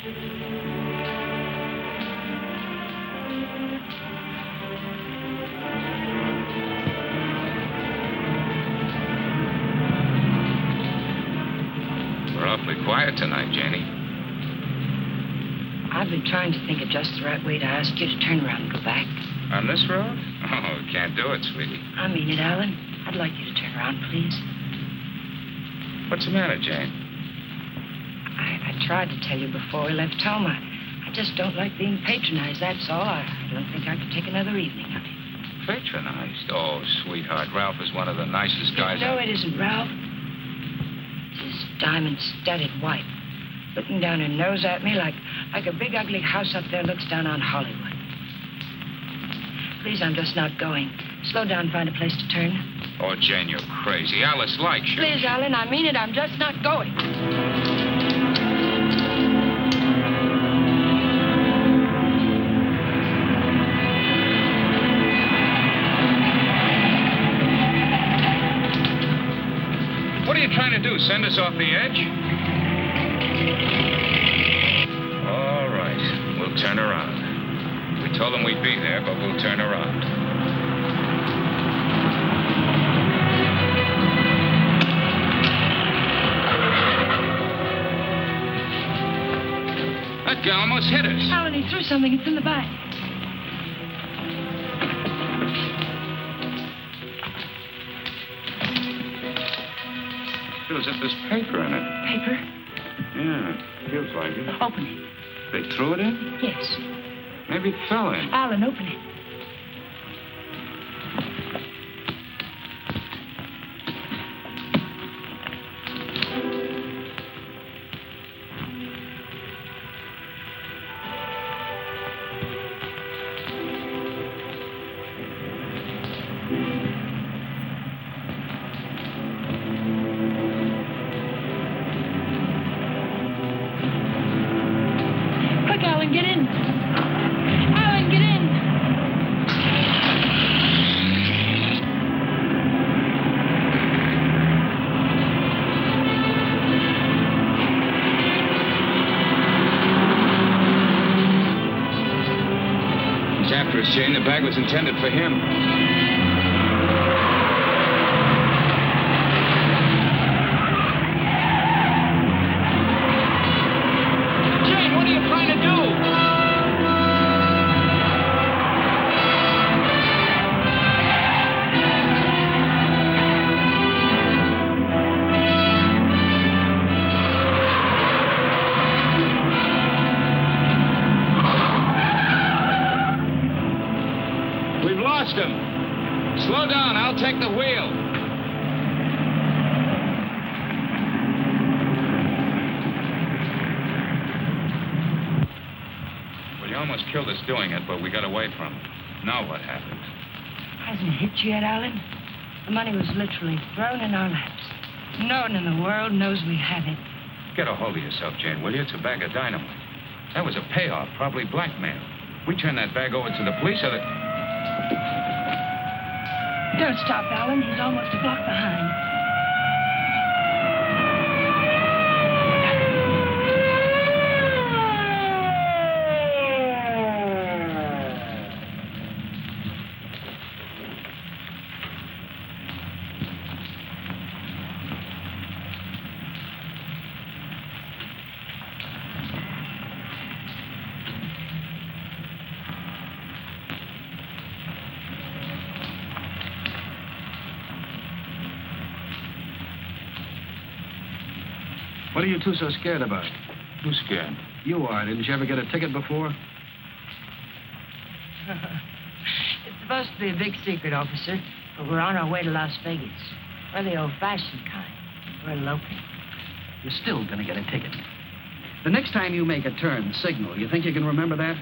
We're awfully quiet tonight, Janie. I've been trying to think of just the right way to ask you to turn around and go back. On this road? Oh, can't do it, sweetie. I mean it, Alan. I'd like you to turn around, please. What's the matter, Jane? I tried to tell you before we left home. I just don't like being patronized, that's all. I don't think I could take another evening of it. Patronized? Oh, sweetheart, Ralph is one of the nicest guys. No, it isn't, Ralph. It's his diamond-studded wife, looking down her nose at me like a big, ugly house up there looks down on Hollywood. Please, I'm just not going. Slow down, find a place to turn. Oh, Jane, you're crazy. Alice likes you. Please, Alan, I mean it. I'm just not going. What are you trying to do, send us off the edge? All right, we'll turn around. We told them we'd be there, but we'll turn around. That guy almost hit us. Alan, he threw something. It's in the back. Feels as if there's paper in it. Paper? Yeah, feels like it. Open it. They threw it in? Yes. Maybe it fell in. Alan, open it. Quick, Alan, get in. Alan, get in. He's after us, Jane. The bag was intended for him. Jane, what are you trying to do? We've lost him. Slow down. I'll take the wheel. Well, you almost killed us doing it, but we got away from it. Now what happened? Hasn't it hit you yet, Alan? The money was literally thrown in our laps. No one in the world knows we have it. Get a hold of yourself, Jane, will you? It's a bag of dynamite. That was a payoff, probably blackmail. We turn that bag over to the police or the... Don't stop, Alan. He's almost a block behind. What are you two so scared about? Who's scared? You are. Didn't you ever get a ticket before? It's supposed to be a big secret, officer, but we're on our way to Las Vegas. We're the old-fashioned kind. We're eloping. You're still going to get a ticket. The next time you make a turn, signal. You think you can remember that?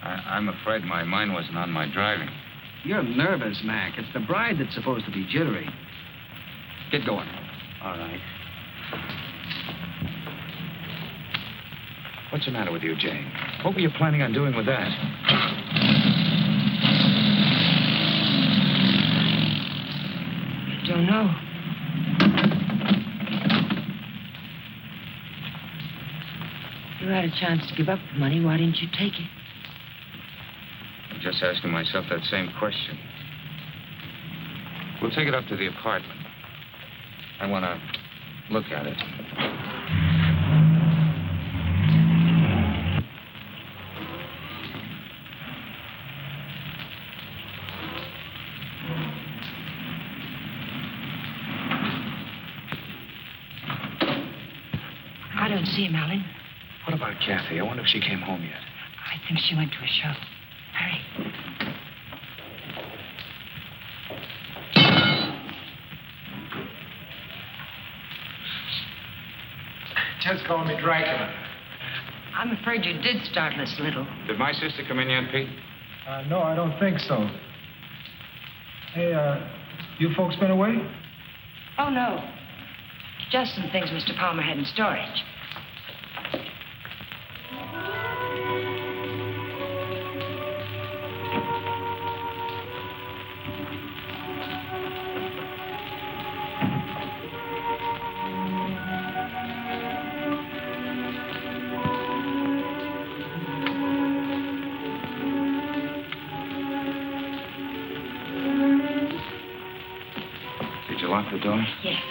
I'm afraid my mind wasn't on my driving. You're nervous, Mac. It's the bride that's supposed to be jittery. Get going. All right. What's the matter with you, Jane? What were you planning on doing with that? I don't know. You had a chance to give up the money. Why didn't you take it? I'm just asking myself that same question. We'll take it up to the apartment. I want to look at it. I don't see him, Alan. What about Kathy? I wonder if she came home yet. I think she went to a show. Hurry. Ted's calling me Dracula. I'm afraid you did startle us a little. Did my sister come in yet, Pete? No, I don't think so. Hey, you folks been away? Oh, no. Just some things Mr. Palmer had in storage. Did you lock the door? Yes.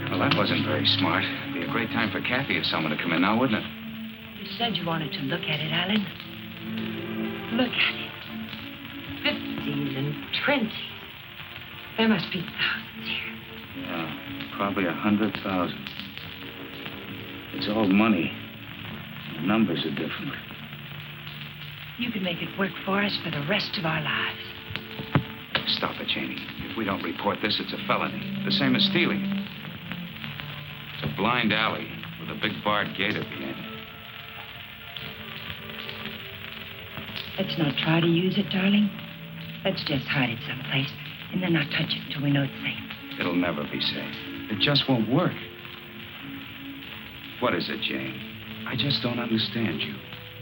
Well, that wasn't very smart. It'd be a great time for Kathy or someone to come in now, wouldn't it? You said you wanted to look at it, Alan. Look at it. 50s and 20s. There must be thousands here. Yeah, probably 100,000. It's all money. The numbers are different. You could make it work for us for the rest of our lives. Stop it, Janie. If we don't report this, it's a felony. The same as stealing. It's a blind alley with a big barred gate at the end. Let's not try to use it, darling. Let's just hide it someplace and then not touch it until we know it's safe. It'll never be safe. It just won't work. What is it, Jane? I just don't understand you.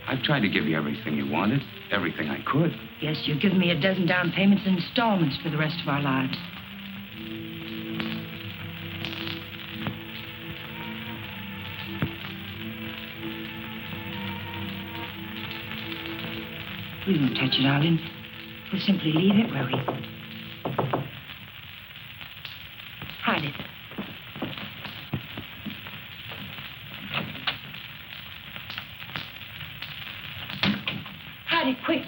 I've tried to give you everything you wanted, everything I could. Yes, you've given me a dozen down payments in installments for the rest of our lives. We won't touch it, Alan. We'll simply leave it where we... Hide it. Hide it, quick.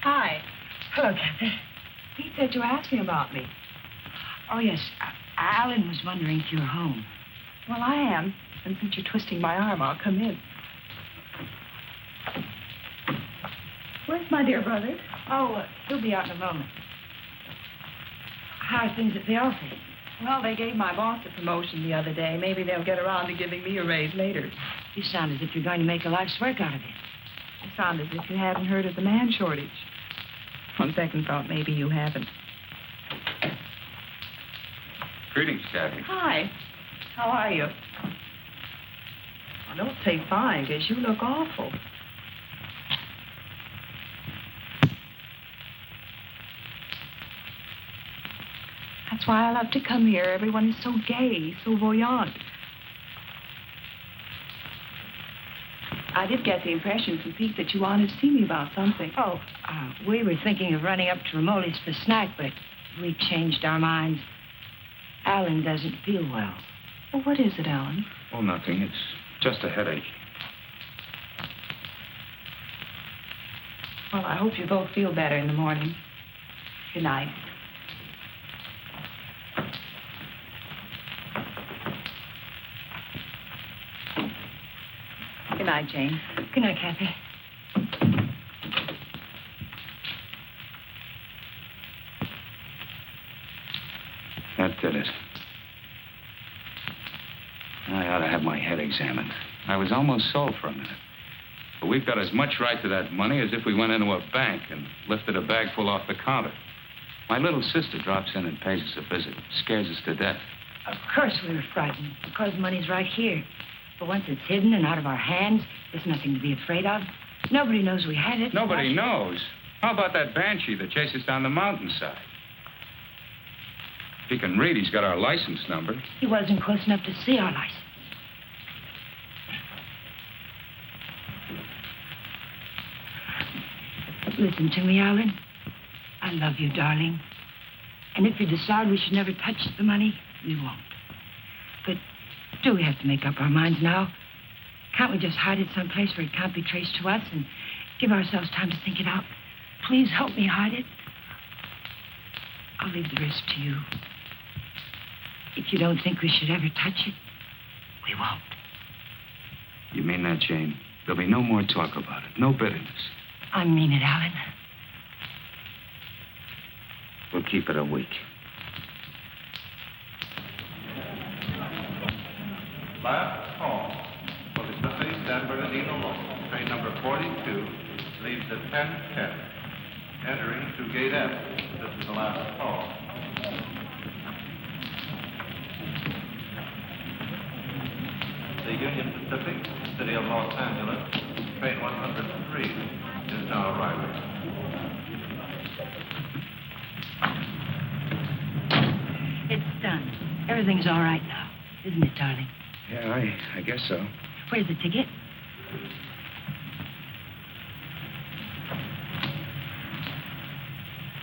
Hi. Hello, Kathy. Pete said you were asking about me. Oh, yes. Alan was wondering if you were home. Well, I am. And since you're twisting my arm, I'll come in. Where's my dear brother? Oh, he'll be out in a moment. How are things at the office? Well, they gave my boss a promotion the other day. Maybe they'll get around to giving me a raise later. You sound as if you're going to make a life's work out of it. You sound as if you haven't heard of the man shortage. On second thought, maybe you haven't. Greetings, Kathy. Hi. How are you? Well, don't say fine, because you look awful. That's why I love to come here. Everyone is so gay, so voyant. I did get the impression from Pete that you wanted to see me about something. Oh, we were thinking of running up to Ramoli's for snack, but we changed our minds. Alan doesn't feel well. Well, what is it, Alan? Oh, nothing. It's just a headache. Well, I hope you both feel better in the morning. Good night. Good night, Jane. Good night, Kathy. That did it. I ought to have my head examined. I was almost sold for a minute. But we've got as much right to that money as if we went into a bank and lifted a bag full off the counter. My little sister drops in and pays us a visit. Scares us to death. Of course we were frightened, because money's right here. But once it's hidden and out of our hands, there's nothing to be afraid of. Nobody knows we had it. Nobody knows. How about that banshee that chased us down the mountainside? If he can read, he's got our license number. He wasn't close enough to see our license. Listen to me, Alan. I love you, darling. And if you decide we should never touch the money, we won't. But do we have to make up our minds now? Can't we just hide it someplace where it can't be traced to us and give ourselves time to think it out? Please help me hide it. I'll leave the rest to you. If you don't think we should ever touch it, we won't. You mean that, Jane? There'll be no more talk about it. No bitterness. I mean it, Alan. We'll keep it a week. Last call for the City San Bernardino local. Train number 42 leaves at 10:10. Entering to Gate F. This is the last call. The Union Pacific, City of Los Angeles, train 103 is now arriving. It's done. Everything's all right now, isn't it, darling? Yeah, I guess so. Where's the ticket?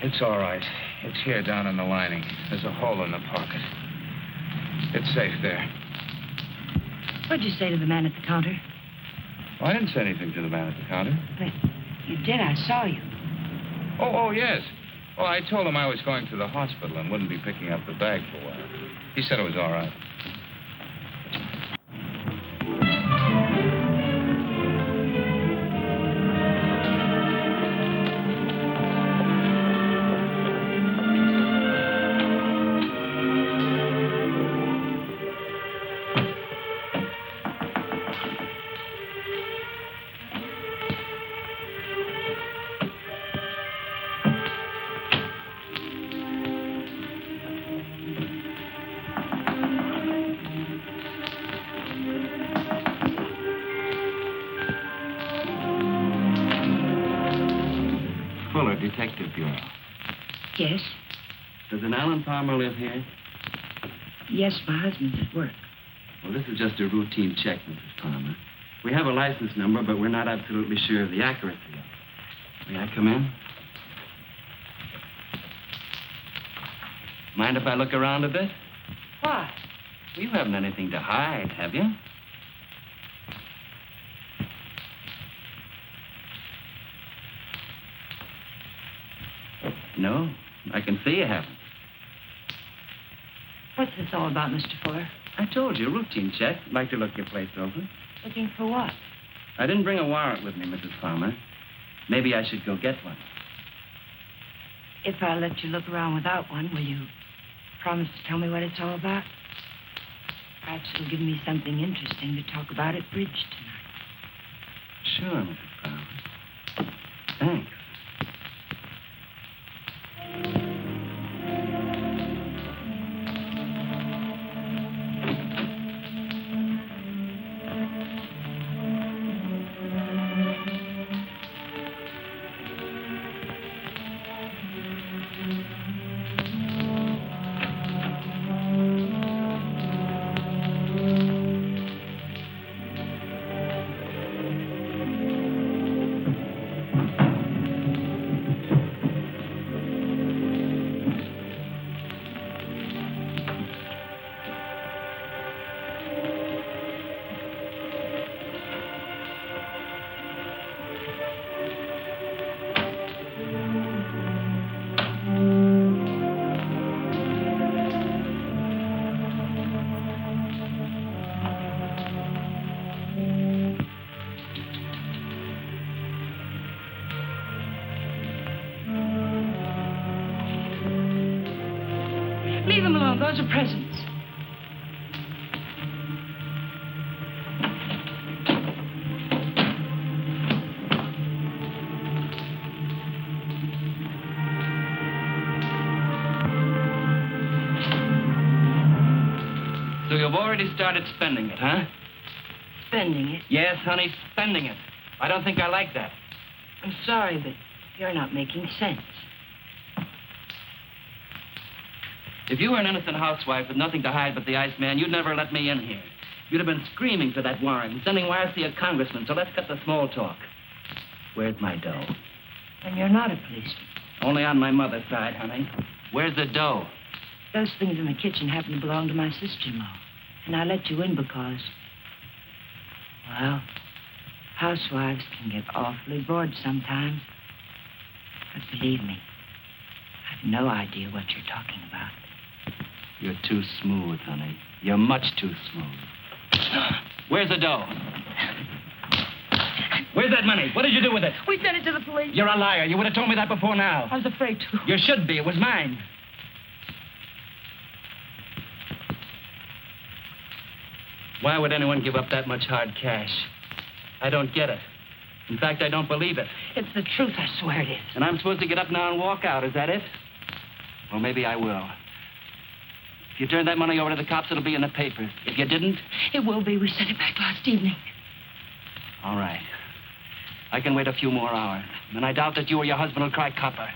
It's all right. It's here down in the lining. There's a hole in the pocket. It's safe there. What'd you say to the man at the counter? Well, I didn't say anything to the man at the counter. But you did. I saw you. Oh, yes. Well, I told him I was going to the hospital and wouldn't be picking up the bag for a while. He said it was all right. Detective Bureau. Yes? Does an Alan Palmer live here? Yes, my husband's at work. Well, this is just a routine check, Mrs. Palmer. We have a license number, but we're not absolutely sure of the accuracy of it. May I come in? Mind if I look around a bit? Why? Well, you haven't anything to hide, have you? No, I can see you haven't. What's this all about, Mr. Fuller? I told you, routine check. I'd like to look your place over. Looking for what? I didn't bring a warrant with me, Mrs. Palmer. Maybe I should go get one. If I let you look around without one, will you promise to tell me what it's all about? Perhaps it'll give me something interesting to talk about at bridge tonight. Sure, Mrs. Palmer. Thanks. Leave them alone. Those are presents. So you've already started spending it, huh? Spending it? Yes, honey, spending it. I don't think I like that. I'm sorry, but you're not making sense. If you were an innocent housewife with nothing to hide but the Iceman, you'd never let me in here. You'd have been screaming for that warrant and sending wires to your congressman, so let's cut the small talk. Where's my dough? And you're not a policeman. Only on my mother's side, honey. Where's the dough? Those things in the kitchen happen to belong to my sister-in-law. And I let you in because, well, housewives can get awfully bored sometimes. But believe me, I've no idea what you're talking about. You're too smooth, honey. You're much too smooth. Where's the dough? Where's that money? What did you do with it? We sent it to the police. You're a liar. You would have told me that before now. I was afraid to. You should be. It was mine. Why would anyone give up that much hard cash? I don't get it. In fact, I don't believe it. It's the truth, I swear it is. And I'm supposed to get up now and walk out, is that it? Well, maybe I will. If you turn that money over to the cops, it'll be in the papers. If you didn't... It will be. We sent it back last evening. All right. I can wait a few more hours. And I doubt that you or your husband will cry copper.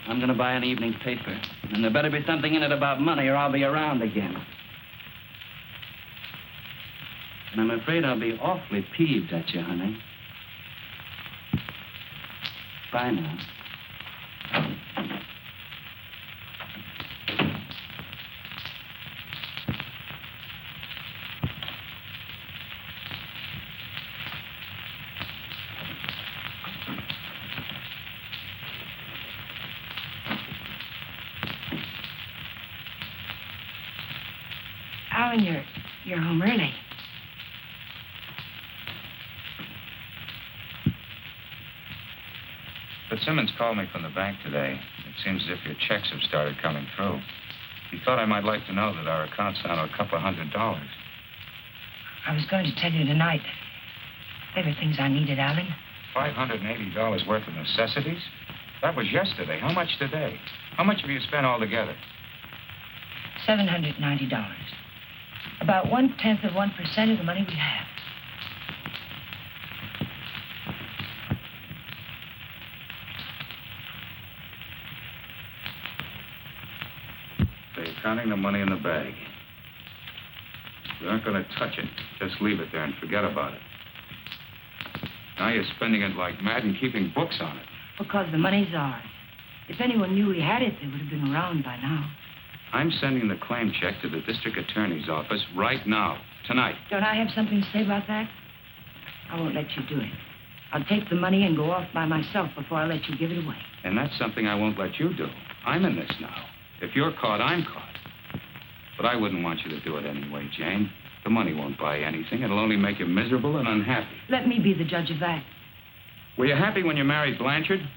I'm going to buy an evening paper. And there better be something in it about money or I'll be around again. And I'm afraid I'll be awfully peeved at you, honey. Bye now. Alan, you're home early. Fitzsimmons called me from the bank today. It seems as if your checks have started coming through. He thought I might like to know that our account's down to $200. I was going to tell you tonight. There were things I needed, Alan. $580 worth of necessities? That was yesterday. How much today? How much have you spent altogether? $790. About 1/10 of 1% of the money we have. They're counting the money in the bag. We aren't going to touch it. Just leave it there and forget about it. Now you're spending it like mad and keeping books on it. Because the money's ours. If anyone knew we had it, they would have been around by now. I'm sending the claim check to the district attorney's office right now, tonight. Don't I have something to say about that? I won't let you do it. I'll take the money and go off by myself before I let you give it away. And that's something I won't let you do. I'm in this now. If you're caught, I'm caught. But I wouldn't want you to do it anyway, Jane. The money won't buy anything. It'll only make you miserable and unhappy. Let me be the judge of that. Were you happy when you married Blanchard?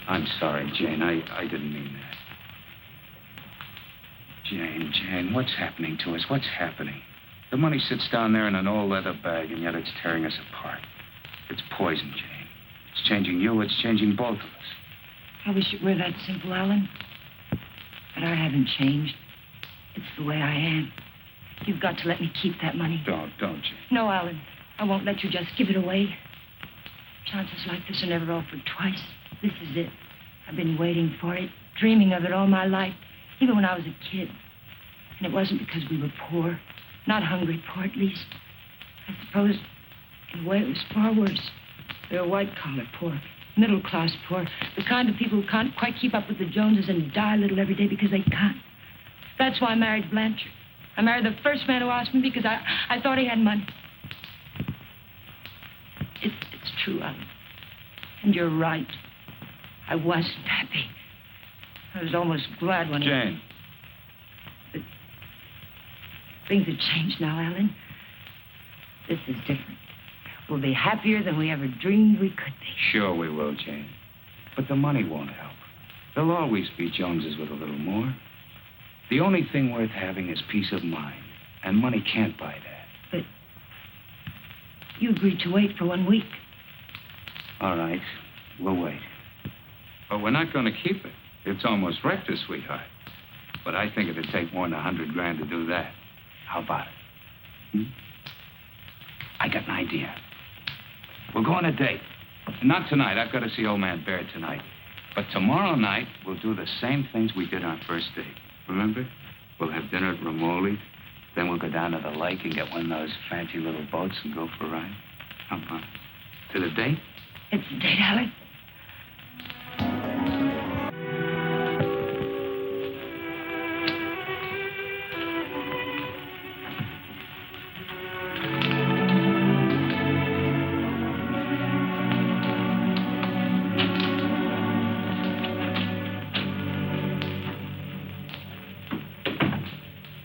I'm sorry, Jane. I didn't mean that. Jane, what's happening to us? What's happening? The money sits down there in an old leather bag, and yet it's tearing us apart. It's poison, Jane. It's changing you. It's changing both of us. I wish it were that simple, Alan. But I haven't changed. It's the way I am. You've got to let me keep that money. Don't, Jane. No, Alan. I won't let you just give it away. Chances like this are never offered twice. This is it. I've been waiting for it, dreaming of it all my life, even when I was a kid. And it wasn't because we were poor. Not hungry poor, at least. I suppose, in a way, it was far worse. We were white-collar poor, middle-class poor, the kind of people who can't quite keep up with the Joneses and die a little every day because they can't. That's why I married Blanchard. I married the first man who asked me because I thought he had money. It's true, Alan. And you're right. I wasn't happy. I was almost glad when Jane. But things have changed now, Alan. This is different. We'll be happier than we ever dreamed we could be. Sure we will, Jane. But the money won't help. There'll always be Joneses with a little more. The only thing worth having is peace of mind. And money can't buy that. But you agreed to wait for 1 week. All right. we'll wait. But we're not going to keep it. It's almost wrecked us, sweetheart. But I think it'd take more than 100 grand to do that. How about it? I got an idea. We'll go on a date. Not tonight. I've got to see old man Baird tonight. But tomorrow night, we'll do the same things we did on first date. Remember? We'll have dinner at Ramoli's. Then we'll go down to the lake and get one of those fancy little boats and go for a ride. How about it? To the date? It's the date, Alan.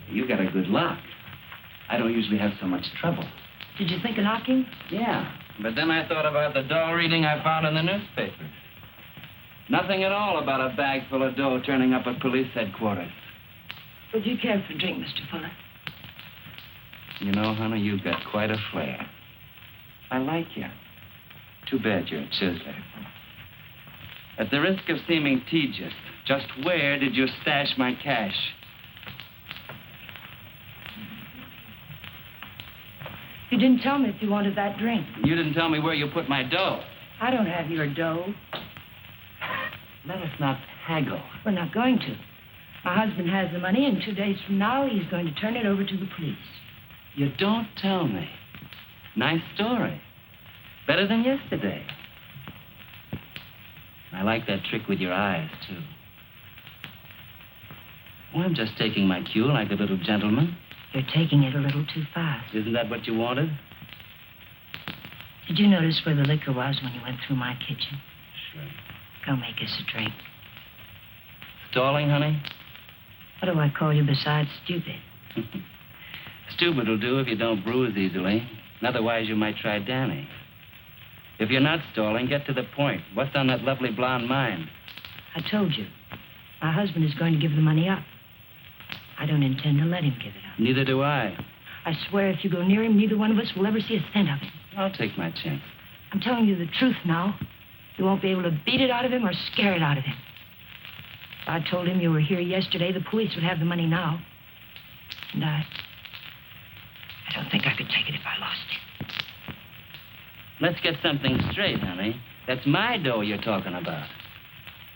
You got a good lock. I don't usually have so much trouble. Did you think of knocking? Yeah, but then I thought about the dough reading I found in the newspaper. Nothing at all about a bag full of dough turning up at police headquarters. Would you care for a drink, Mr. Fuller? You know, honey, you've got quite a flair. I like you. Too bad you're a chiseler. At the risk of seeming tedious, just where did you stash my cash? You didn't tell me if you wanted that drink. You didn't tell me where you put my dough. I don't have your dough. Let us not haggle. We're not going to. My husband has the money, and 2 days from now, he's going to turn it over to the police. You don't tell me. Nice story. Better than yesterday. I like that trick with your eyes, too. Well, I'm just taking my cue like a little gentleman. You're taking it a little too fast. Isn't that what you wanted? Did you notice where the liquor was when you went through my kitchen? Sure. Go make us a drink. Stalling, honey? What do I call you besides stupid? Stupid will do if you don't bruise easily. Otherwise, you might try Danny. If you're not stalling, get to the point. What's on that lovely blonde mind? I told you. My husband is going to give the money up. I don't intend to let him give it up. Neither do I. I swear if you go near him, neither one of us will ever see a cent of it. I'll take my chance. I'm telling you the truth now. You won't be able to beat it out of him or scare it out of him. If I told him you were here yesterday, the police would have the money now. And I don't think I could take it if I lost it. Let's get something straight, honey. That's my dough you're talking about.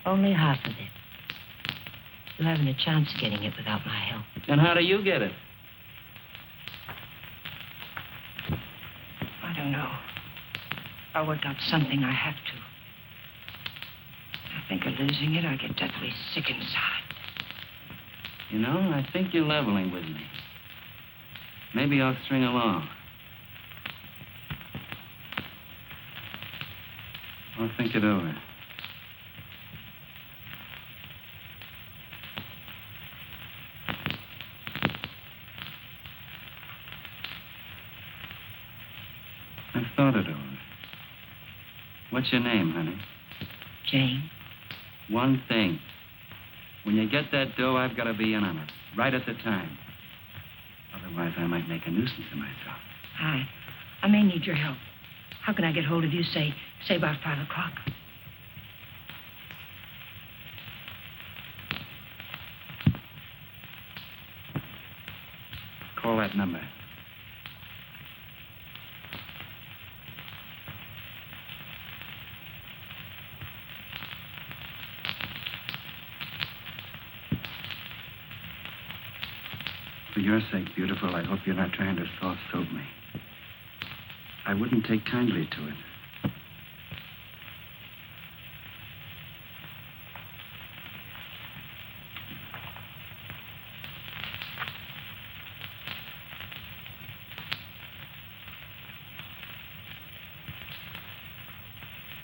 Only half of it. You haven't a chance of getting it without my help. And how do you get it? I don't know. I'll work out something I have to. I think of losing it, I get deathly sick inside. You know, I think you're leveling with me. Maybe I'll string along. I'll think it over. I've thought it over. What's your name, honey? Jane? One thing. When you get that dough, I've got to be in on it. Right at the time. Otherwise, I might make a nuisance of myself. I may need your help. How can I get hold of you, say about 5 o'clock? Call that number. For your sake, beautiful, I hope you're not trying to soft soap me. I wouldn't take kindly to it.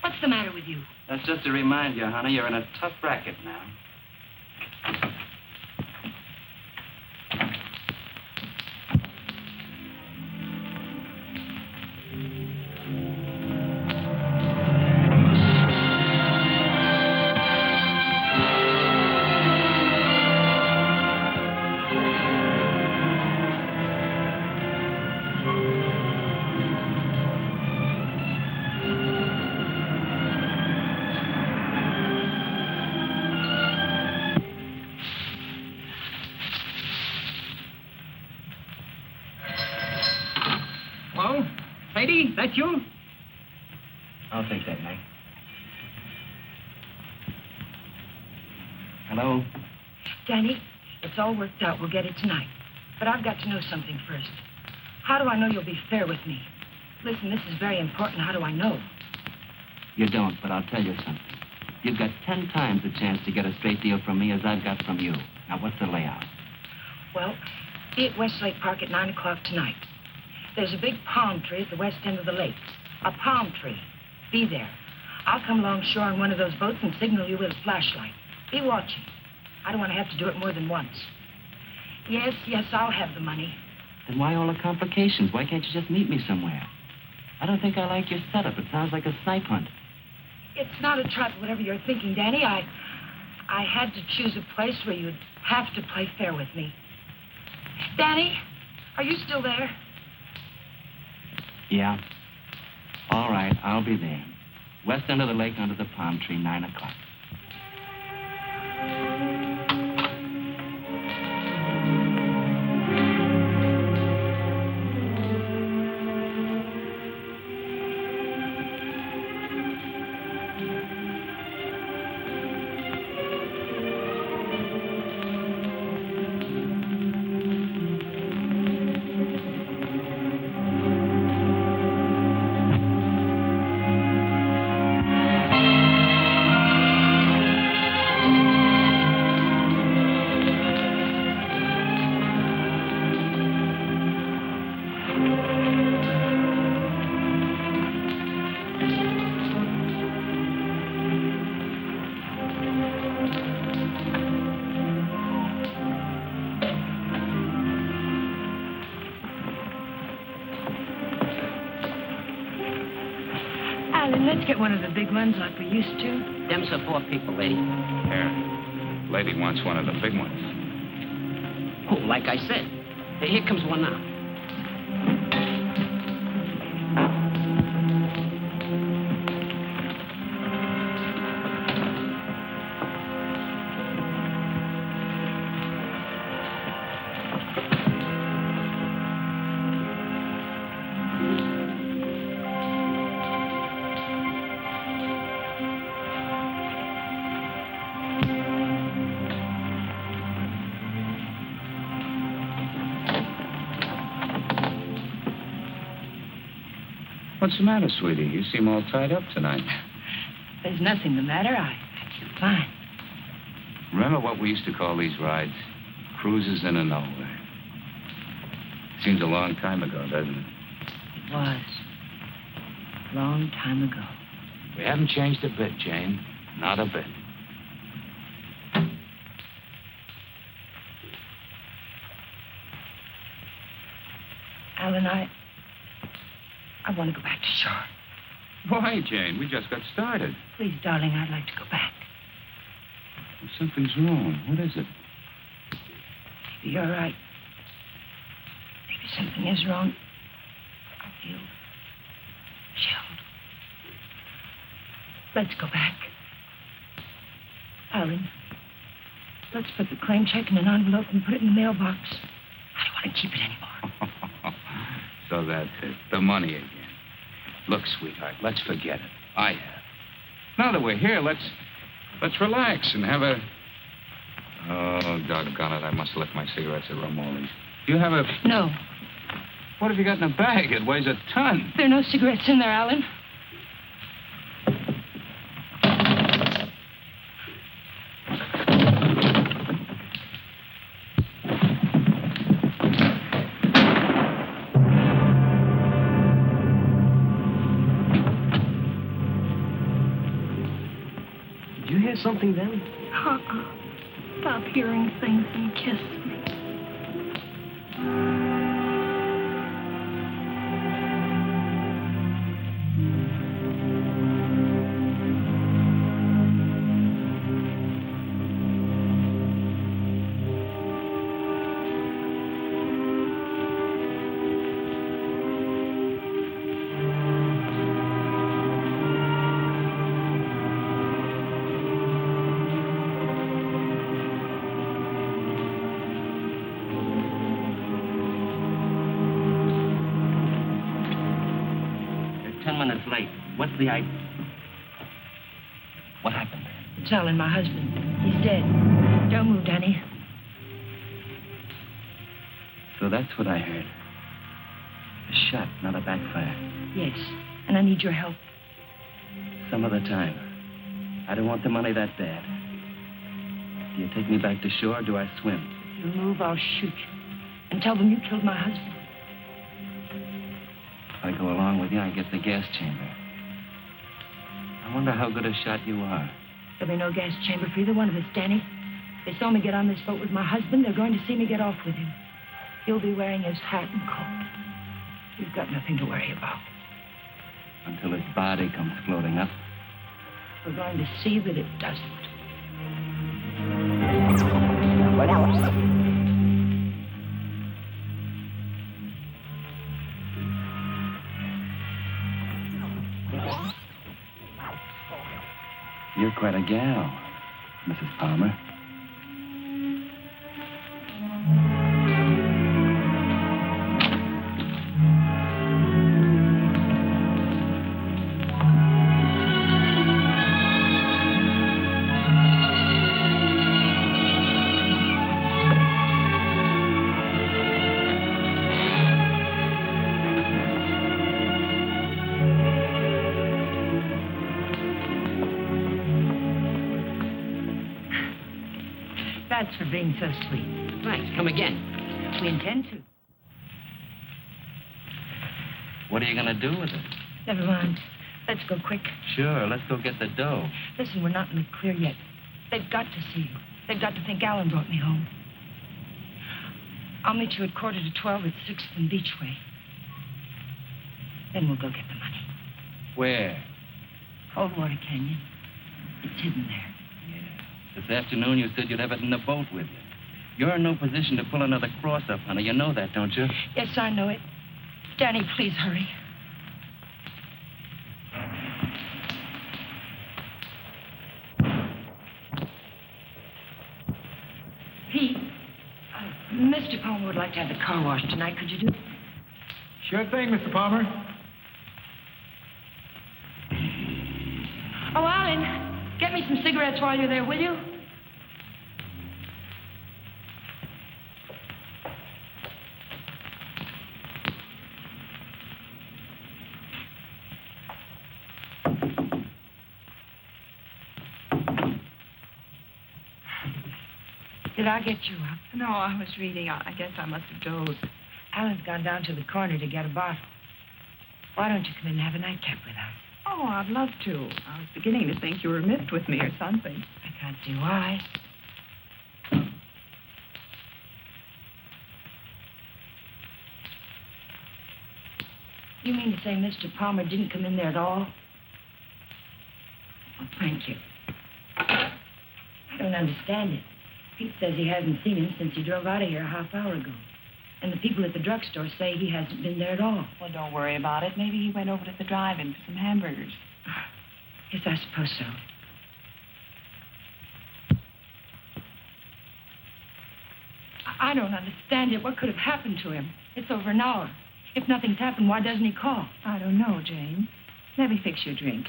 What's the matter with you? That's just to remind you, honey, you're in a tough racket now. Danny, that you? I'll take that, Mike. Hello? Danny, it's all worked out. We'll get it tonight. But I've got to know something first. How do I know you'll be fair with me? Listen, this is very important. How do I know? You don't, but I'll tell you something. You've got 10 times the chance to get a straight deal from me as I've got from you. Now, what's the layout? Well, be at Westlake Park at 9 o'clock tonight. There's a big palm tree at the west end of the lake. A palm tree. Be there. I'll come along shore on one of those boats and signal you with a flashlight. Be watching. I don't want to have to do it more than once. Yes, I'll have the money. Then why all the complications? Why can't you just meet me somewhere? I don't think I like your setup. It sounds like a snipe hunt. It's not a trap, whatever you're thinking, Danny. I had to choose a place where you'd have to play fair with me. Danny, are you still there? Yeah. All right, I'll be there. West end of the lake under the palm tree, 9 o'clock. Let's get one of the big ones like we used to. Them's for 4 people, lady. Here. Lady wants one of the big ones. Oh, like I said. Here comes one now. What's the matter, sweetie? You seem all tied up tonight. There's nothing the matter. I feel fine. Remember what we used to call these rides? Cruises into nowhere. Seems a long time ago, doesn't it? It was. A long time ago. We haven't changed a bit, Jane. Not a bit. Alan, I want to go back to shore. Why, Jane? We just got started. Please, darling, I'd like to go back. Well, something's wrong. What is it? Maybe you're right. Maybe something is wrong. I feel chilled. Let's go back. Alan, let's put the claim check in an envelope and put it in the mailbox. I don't want to keep it anymore. So that's it. The money again. Look, sweetheart, let's forget it. I have. Now that we're here, let's relax and have a... Oh, doggone it. I must have left my cigarettes at Ramoli's. Do you have a... No. What have you got in the bag? It weighs a ton. There are no cigarettes in there, Alan. Something then? Stop hearing things and kiss me. late. What's the idea? What happened? It's Alan, my husband. He's dead. Don't move, Danny. So that's what I heard. A shot, not a backfire. Yes, and I need your help. Some other time. I don't want the money that bad. Do you take me back to shore or do I swim? If you move, I'll shoot you. And tell them you killed my husband. If I go along with you, I get the gas chamber. I wonder how good a shot you are. There'll be no gas chamber for either one of us, Danny. They saw me get on this boat with my husband. They're going to see me get off with him. He'll be wearing his hat and coat. You've got nothing to worry about. Until his body comes floating up. We're going to see that it doesn't. You're quite a gal, Mrs. Palmer. Thanks for being so sweet. Thanks. Come again. We intend to. What are you going to do with it? Never mind. Let's go quick. Sure, let's go get the dough. Listen, we're not in the clear yet. They've got to see you. They've got to think Alan brought me home. I'll meet you at 11:45 at 6th and Beachway. Then we'll go get the money. Where? Coldwater Canyon. It's hidden there. This afternoon, you said you'd have it in the boat with you. You're in no position to pull another cross-up, honey. You know that, don't you? Yes, I know it. Danny, please hurry. Pete, Mr. Palmer would like to have the car washed tonight. Could you do it? Sure thing, Mr. Palmer. Oh, Alan. Get me some cigarettes while you're there, will you? Did I get you up? No, I was reading. I guess I must have dozed. Alan's gone down to the corner to get a bottle. Why don't you come in and have a nightcap with us? Oh, I'd love to. I was beginning to think you were miffed with me or something. I can't see why. You mean to say Mr. Palmer didn't come in there at all? Oh, thank you. I don't understand it. Pete says he hasn't seen him since he drove out of here a half hour ago. And the people at the drugstore say he hasn't been there at all. Well, don't worry about it. Maybe he went over to the drive-in for some hamburgers. Yes, I suppose so. I don't understand it. What could have happened to him? It's over an hour. If nothing's happened, why doesn't he call? I don't know, Jane. Let me fix your drink.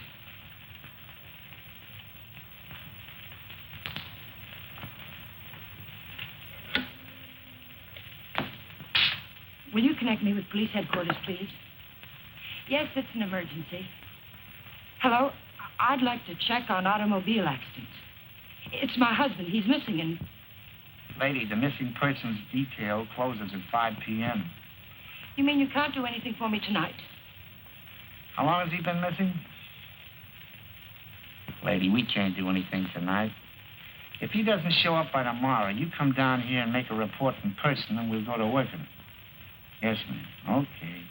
Will you connect me with police headquarters, please? Yes, it's an emergency. Hello? I'd like to check on automobile accidents. It's my husband. He's missing and... Lady, the missing persons detail closes at 5 p.m. You mean you can't do anything for me tonight? How long has he been missing? Lady, we can't do anything tonight. If he doesn't show up by tomorrow, you come down here and make a report in person, and we'll go to work on it. Yes, ma'am. Okay.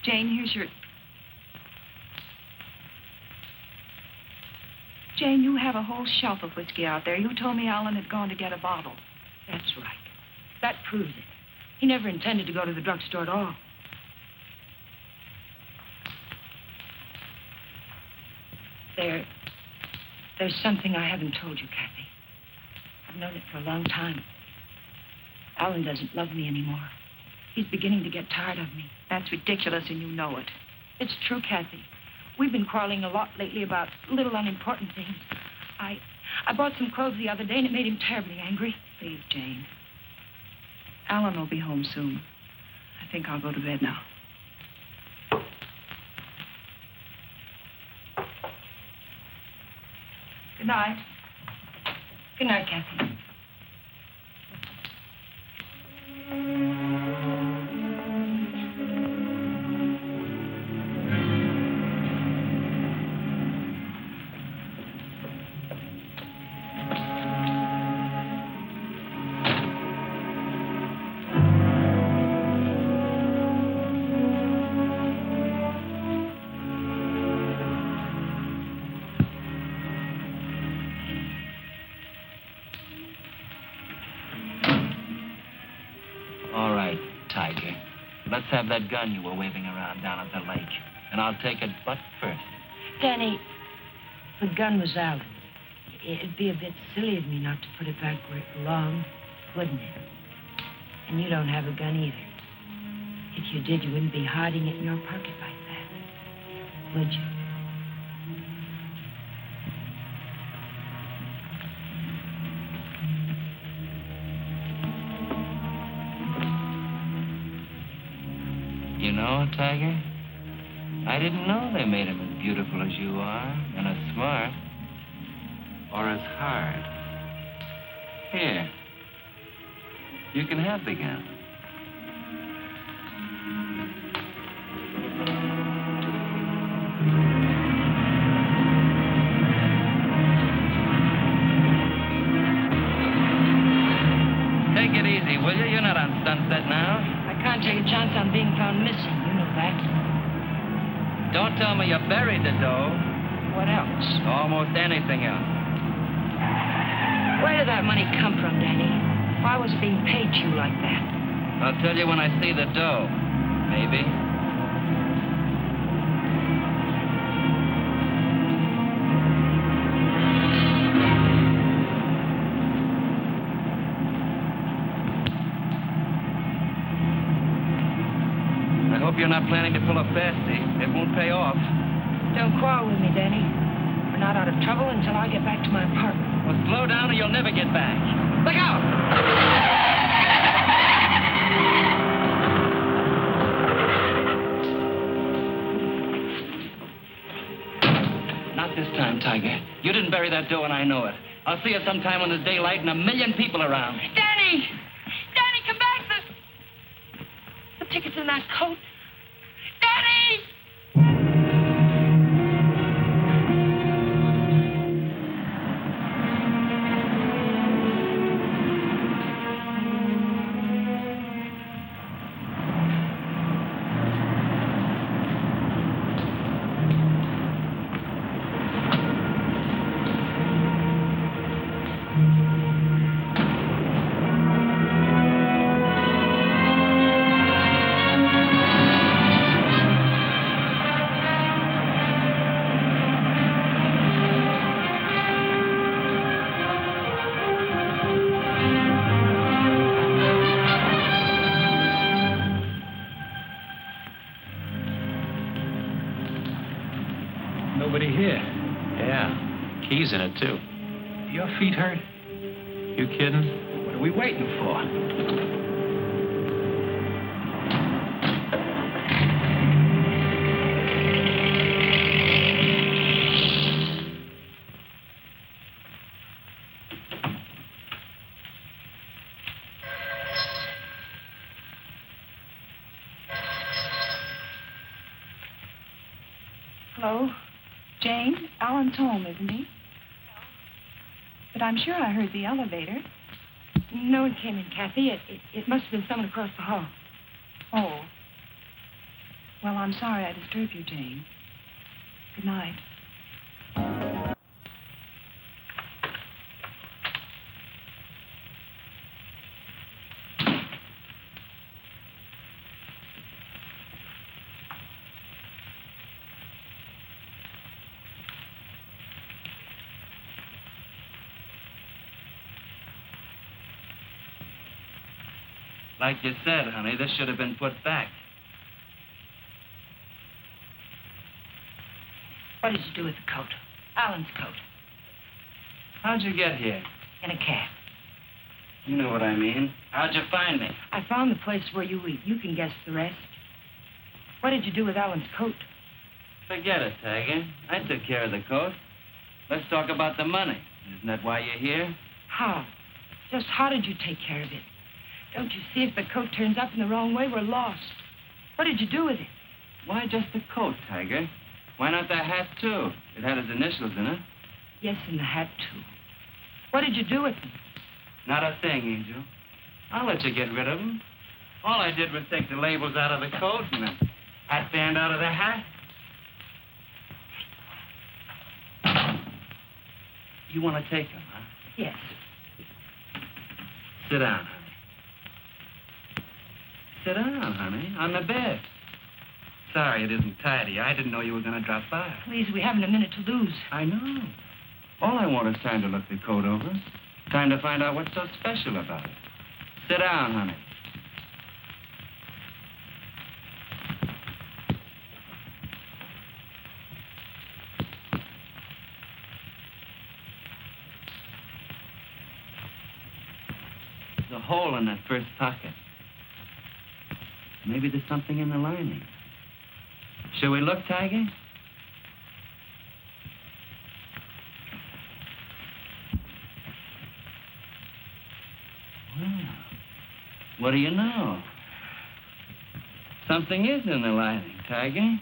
Jane, here's your... Jane, you have a whole shelf of whiskey out there. You told me Alan had gone to get a bottle. That's right. That proves it. He never intended to go to the drugstore at all. There's something I haven't told you, Kathy. I've known it for a long time. Alan doesn't love me anymore. He's beginning to get tired of me. That's ridiculous, and you know it. It's true, Kathy. We've been quarreling a lot lately about little unimportant things. I bought some clothes the other day, and it made him terribly angry. Please, Jane. Alan will be home soon. I think I'll go to bed now. Good night. Good night, Kathy. Let's have that gun you were waving around down at the lake. And I'll take it butt first. Danny, the gun was Alan's. It'd be a bit silly of me not to put it back where it belonged, wouldn't it? And you don't have a gun either. If you did, you wouldn't be hiding it in your pocket like that, would you? You know, Tiger, I didn't know they made him as beautiful as you are, and as smart, or as hard. Here, you can have the gun. Take it easy, will you? You're not on Sunset now. I can't take a chance on being found missing. You know that. Don't tell me you buried the dough. What else? Almost anything else. Where did that money come from, Danny? Why was it being paid to you like that? I'll tell you when I see the dough. Maybe. You're not planning to pull a fastie. It won't pay off. Don't quarrel with me, Danny. We're not out of trouble until I get back to my apartment. Well, slow down or you'll never get back. Look out! Not this time, Tiger. You didn't bury that dough, and I know it. I'll see you sometime when there's daylight and a million people around. Danny! Danny, come back! The ticket's in that coat. Danny! Keys in it, too. Your feet hurt? You kidding? What are we waiting for? Hello? Jane? Alan's home, isn't he? No. But I'm sure I heard the elevator. No one came in, Kathy. It must have been someone across the hall. Oh. Well, I'm sorry I disturbed you, Jane. Good night. Like you said, honey, this should have been put back. What did you do with the coat? Alan's coat. How'd you get here? In a cab. You know what I mean. How'd you find me? I found the place where you eat. You can guess the rest. What did you do with Alan's coat? Forget it, Tiger. I took care of the coat. Let's talk about the money. Isn't that why you're here? How? Just how did you take care of it? Don't you see if the coat turns up in the wrong way, we're lost. What did you do with it? Why just the coat, Tiger? Why not the hat, too? It had his initials in it. Yes, and the hat, too. What did you do with them? Not a thing, Angel. I'll let you get rid of them. All I did was take the labels out of the coat and the hat band out of the hat. You want to take them, huh? Yes. Sit down, honey. Sit down, honey, on the bed. Sorry it isn't tidy. I didn't know you were going to drop by. Please, we haven't a minute to lose. I know. All I want is time to look the coat over. Time to find out what's so special about it. Sit down, honey. There's a hole in that first pocket. Maybe there's something in the lining. Shall we look, Tiger? Well, what do you know? Something is in the lining, Tiger.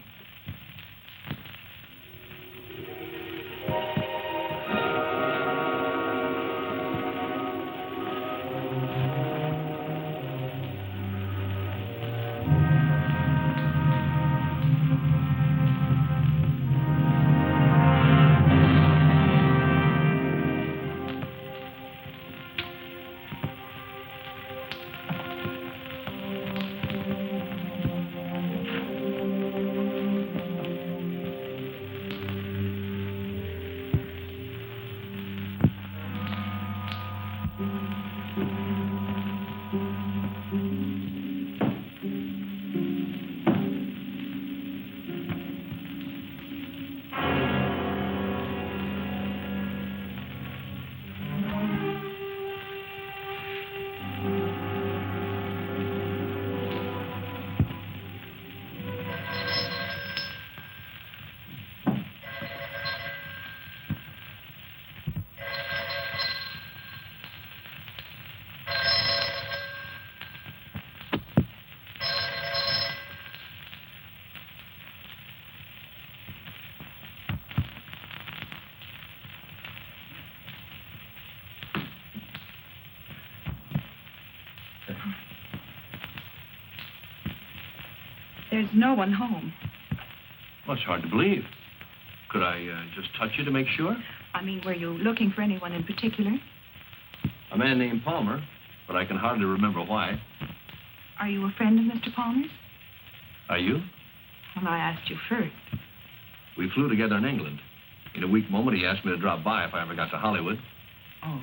There's no one home. Well, it's hard to believe. Could I just touch you to make sure? I mean, were you looking for anyone in particular? A man named Palmer, but I can hardly remember why. Are you a friend of Mr. Palmer's? Are you? Well, I asked you first. We flew together in England. In a weak moment, he asked me to drop by if I ever got to Hollywood. Oh.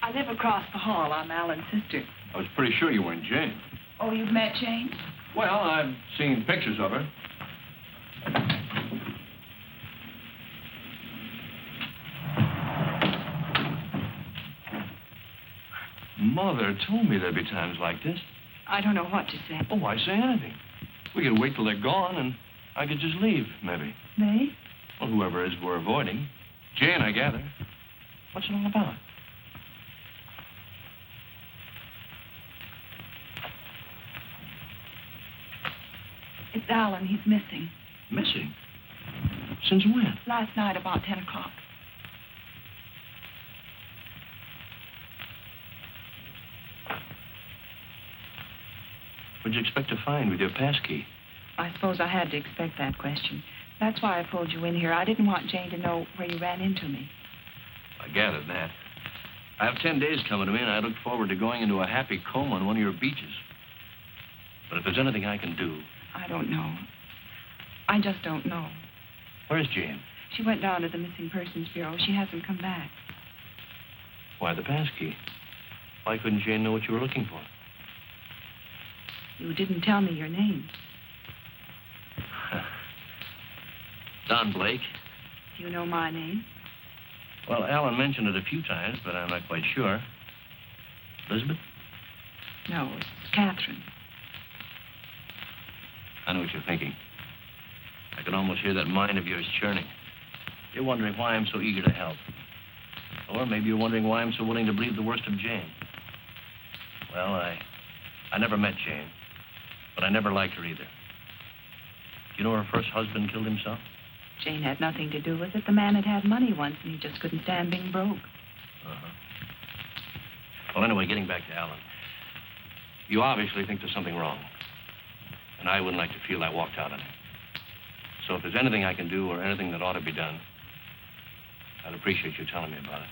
I live across the hall. I'm Alan's sister. I was pretty sure you weren't Jane. Oh, you've met Jane? Well, I've seen pictures of her. Mother told me there'd be times like this. I don't know what to say. Oh, why say anything? We could wait till they're gone, and I could just leave, maybe. They? Well, whoever it is we're avoiding. Jane, I gather. What's it all about? It's Alan. He's missing. Missing? Since when? Last night, about 10 o'clock. What'd you expect to find with your pass key? I suppose I had to expect that question. That's why I pulled you in here. I didn't want Jane to know where you ran into me. I gathered that. I have 10 days coming to me, and I look forward to going into a happy coma on one of your beaches. But if there's anything I can do... I don't know. I just don't know. Where's Jane? She went down to the Missing Persons Bureau. She hasn't come back. Why the pass key? Why couldn't Jane know what you were looking for? You didn't tell me your name. Don Blake. Do you know my name? Well, Alan mentioned it a few times, but I'm not quite sure. Elizabeth? No, it's Catherine. I know what you're thinking. I can almost hear that mind of yours churning. You're wondering why I'm so eager to help. Or maybe you're wondering why I'm so willing to believe the worst of Jane. Well, I never met Jane, but I never liked her either. You know her first husband killed himself? Jane had nothing to do with it. The man had money once, and he just couldn't stand being broke. Uh-huh. Well, anyway, getting back to Alan. You obviously think there's something wrong. And I wouldn't like to feel I walked out on him. So if there's anything I can do or anything that ought to be done, I'd appreciate you telling me about it.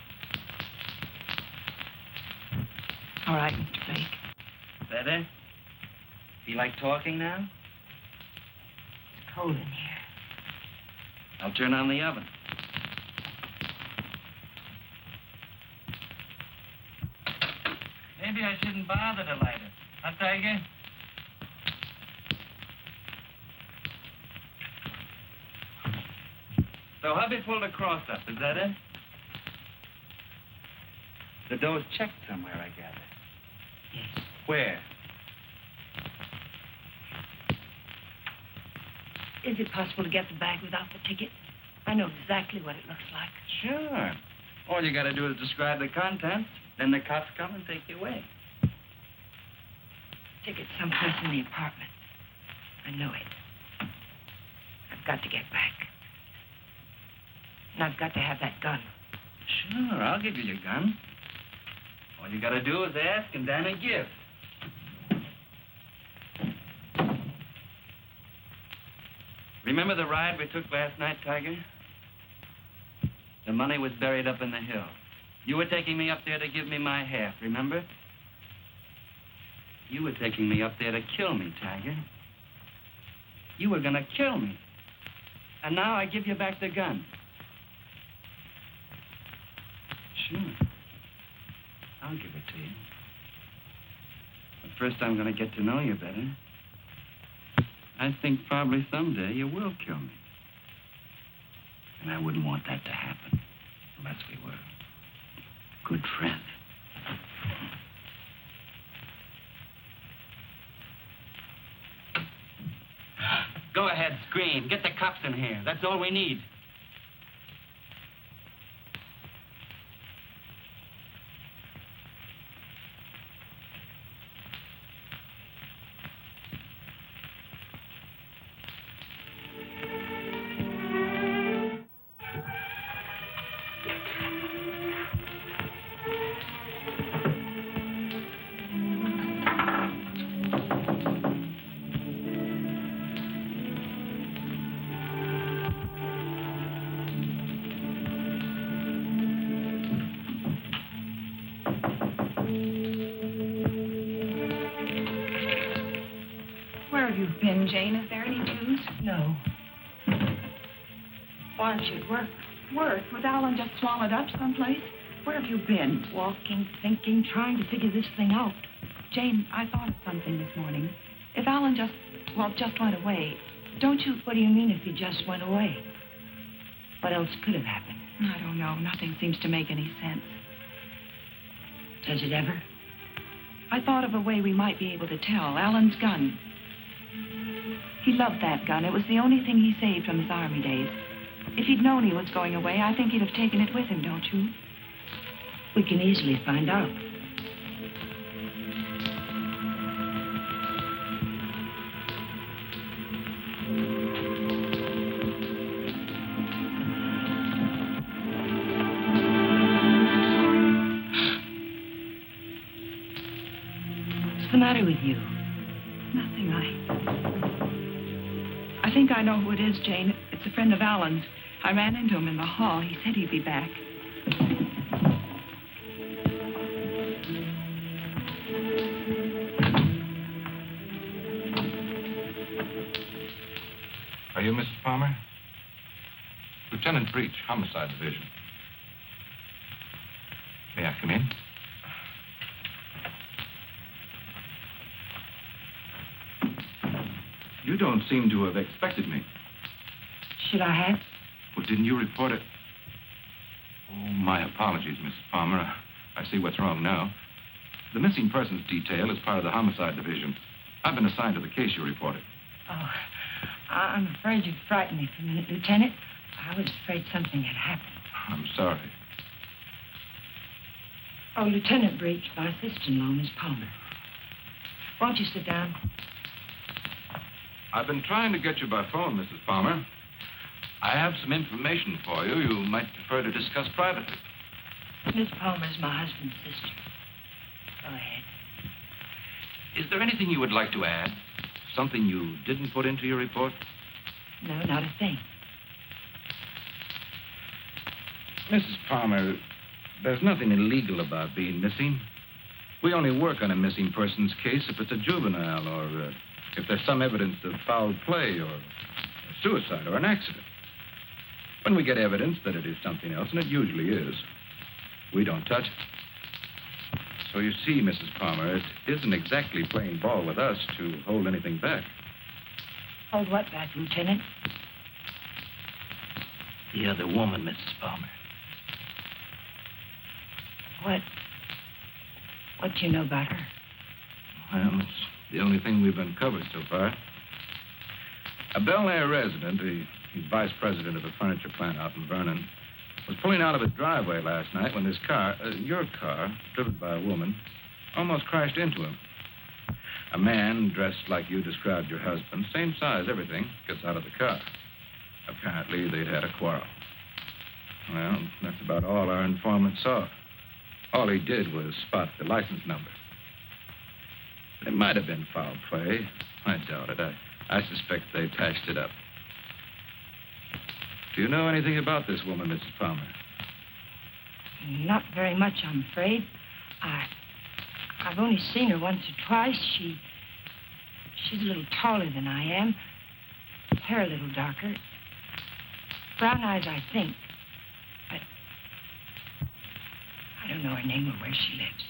All right, Mr. Blake. Better? Feel like talking now? It's cold in here. I'll turn on the oven. Maybe I shouldn't bother to light it. Huh, Tiger? So hubby pulled a cross up, is that it? The dough's checked somewhere, I gather. Yes. Where? Is it possible to get the bag without the ticket? I know exactly what it looks like. Sure. All you gotta do is describe the contents. Then the cops come and take you away. Ticket's someplace in the apartment. I know it. I've got to get back. And I've got to have that gun. Sure, I'll give you your gun. All you gotta do is ask and Danny give. Remember the ride we took last night, Tiger? The money was buried up in the hill. You were taking me up there to give me my half, remember? You were taking me up there to kill me, Tiger. You were gonna kill me. And now I give you back the gun. Sure. I'll give it to you. But first I'm gonna get to know you better. I think probably someday you will kill me. And I wouldn't want that to happen unless we were good friends. Go ahead, scream. Get the cops in here. That's all we need. Jane, is there any news? No. Why aren't you at work? Work? Was Alan just swallowed up someplace? Where have you been? Walking, thinking, trying to figure this thing out. Jane, I thought of something this morning. If Alan just went away, don't you... What do you mean if he just went away? What else could have happened? I don't know. Nothing seems to make any sense. Does it ever? I thought of a way we might be able to tell. Alan's gun. He loved that gun. It was the only thing he saved from his army days. If he'd known he was going away, I think he'd have taken it with him, don't you? We can easily find out. What's the matter with you? Nothing. I think I know who it is, Jane. It's a friend of Alan's. I ran into him in the hall. He said he'd be back. Are you Mrs. Palmer? Lieutenant Breach, Homicide Division. May I come in? You don't seem to have expected me. Should I have? Well, didn't you report it? Oh, my apologies, Mrs. Palmer. I see what's wrong now. The missing persons detail is part of the homicide division. I've been assigned to the case you reported. Oh, I'm afraid you frightened me for a minute, Lieutenant. I was afraid something had happened. I'm sorry. Oh, Lieutenant Breach, my sister-in-law, Miss Palmer. Won't you sit down? I've been trying to get you by phone, Mrs. Palmer. I have some information for you might prefer to discuss privately. Miss Palmer's my husband's sister. Go ahead. Is there anything you would like to add? Something you didn't put into your report? No, not a thing. Mrs. Palmer, there's nothing illegal about being missing. We only work on a missing persons case if it's a juvenile or if there's some evidence of foul play or a suicide or an accident. When we get evidence that it is something else, and it usually is, we don't touch it. So you see, Mrs. Palmer, it isn't exactly playing ball with us to hold anything back. Hold what back, Lieutenant? The other woman, Mrs. Palmer. What do you know about her? Well, it's the only thing we've uncovered so far. A Bel Air resident, he's vice president of a furniture plant out in Vernon, was pulling out of his driveway last night when this car, your car, driven by a woman, almost crashed into him. A man dressed like you described your husband, same size, everything, gets out of the car. Apparently, they'd had a quarrel. Well, that's about all our informant saw. All he did was spot the license number. It might have been foul play. I doubt it. I suspect they patched it up. Do you know anything about this woman, Mrs. Palmer? Not very much, I'm afraid. I've only seen her once or twice. She's a little taller than I am. Hair a little darker. Brown eyes, I think. But I don't know her name or where she lives.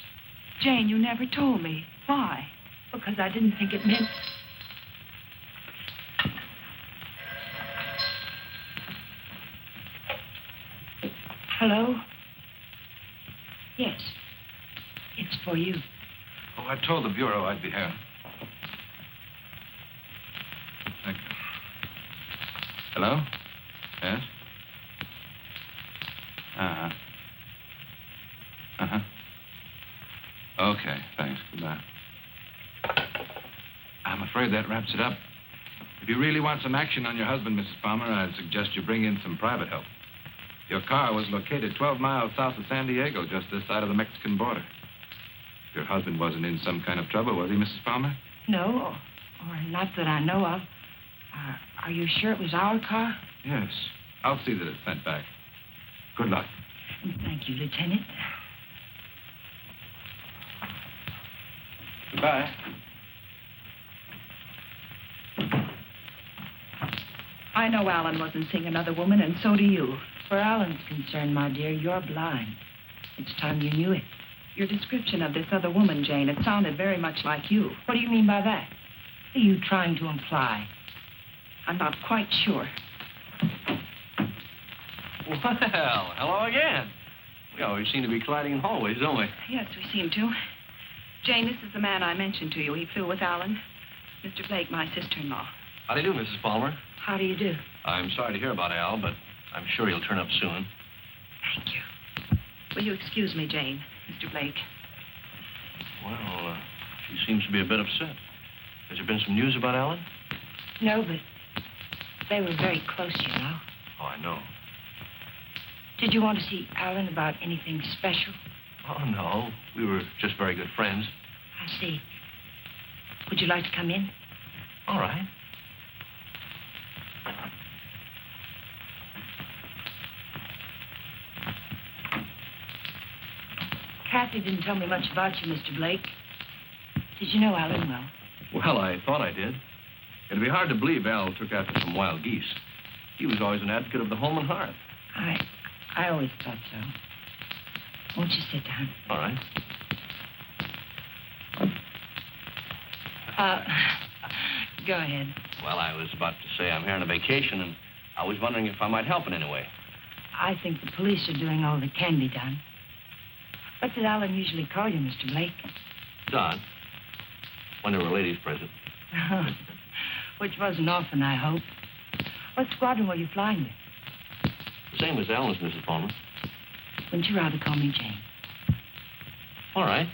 Jane, you never told me. Why? Because I didn't think it meant... Hello? Yes. It's for you. Oh, I told the Bureau I'd be here. Thank you. Hello? Yes? Uh-huh. Uh-huh. Okay, thanks. Goodbye. I'm afraid that wraps it up. If you really want some action on your husband, Mrs. Palmer, I'd suggest you bring in some private help. Your car was located 12 miles south of San Diego, just this side of the Mexican border. Your husband wasn't in some kind of trouble, was he, Mrs. Palmer? No, or not that I know of. Are you sure it was our car? Yes. I'll see that it's sent back. Good luck. Thank you, Lieutenant. Goodbye. I know Alan wasn't seeing another woman, and so do you. Where Alan's concerned, my dear, you're blind. It's time you knew it. Your description of this other woman, Jane, it sounded very much like you. What do you mean by that? What are you trying to imply? I'm not quite sure. Well, hello again. We always seem to be colliding in hallways, don't we? Yes, we seem to. Jane, this is the man I mentioned to you. He flew with Alan. Mr. Blake, my sister-in-law. How do you do, Mrs. Palmer? How do you do? I'm sorry to hear about Al, but I'm sure he'll turn up soon. Thank you. Will you excuse me, Jane, Mr. Blake? Well, she seems to be a bit upset. Has there been some news about Alan? No, but they were very close, you know. Oh, I know. Did you want to see Alan about anything special? Oh, no. We were just very good friends. I see. Would you like to come in? All right. Kathy didn't tell me much about you, Mr. Blake. Did you know Alan well? Well, I thought I did. It'd be hard to believe Al took after some wild geese. He was always an advocate of the home and hearth. I always thought so. Won't you sit down? All right. Go ahead. Well, I was about to say I'm here on a vacation, and I was wondering if I might help in any way. I think the police are doing all that can be done. What did Alan usually call you, Mr. Blake? Don. When there were ladies present. Which wasn't often, I hope. What squadron were you flying with? The same as Alan's, Mrs. Palmer. Wouldn't you rather call me Jane? All right.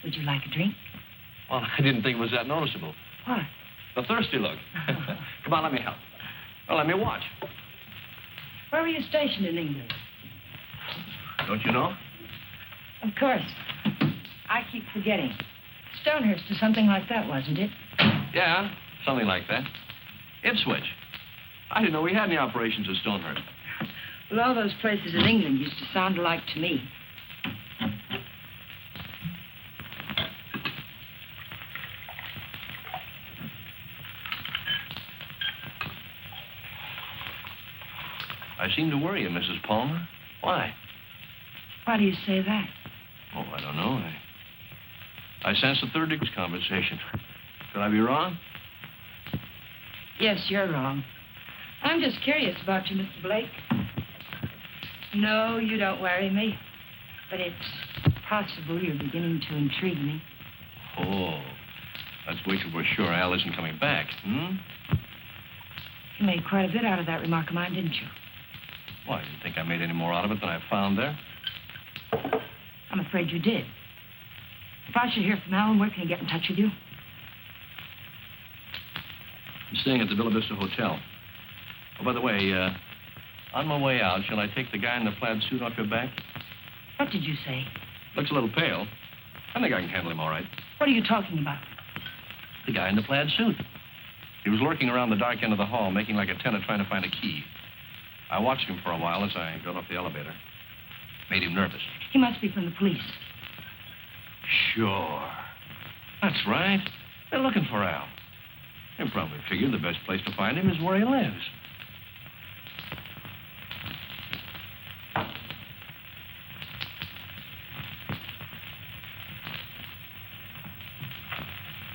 Would you like a drink? Well, I didn't think it was that noticeable. What? The thirsty look. Come on, let me help. Well, let me watch. Where were you stationed in England? Don't you know? Of course. I keep forgetting. Stonehurst or something like that, wasn't it? Yeah, something like that. Ipswich. I didn't know we had any operations at Stonehurst. Well, all those places in England used to sound alike to me. I seem to worry you, Mrs. Palmer. Why? Why do you say that? Oh, I don't know. I sense a third degree conversation. Could I be wrong? Yes, you're wrong. I'm just curious about you, Mr. Blake. No, you don't worry me. But it's possible you're beginning to intrigue me. Oh, let's wait till we're sure Al isn't coming back, hmm? You made quite a bit out of that remark of mine, didn't you? Well, I didn't think I made any more out of it than I found there. I'm afraid you did. If I should hear from Alan, where can I get in touch with you? I'm staying at the Villa Vista Hotel. Oh, by the way, on my way out, shall I take the guy in the plaid suit off your back? What did you say? Looks a little pale. I think I can handle him all right. What are you talking about? The guy in the plaid suit. He was lurking around the dark end of the hall, making like a tenant trying to find a key. I watched him for a while as I got off the elevator. Made him nervous. He must be from the police. Sure. That's right. They're looking for Al. They probably figured the best place to find him is where he lives.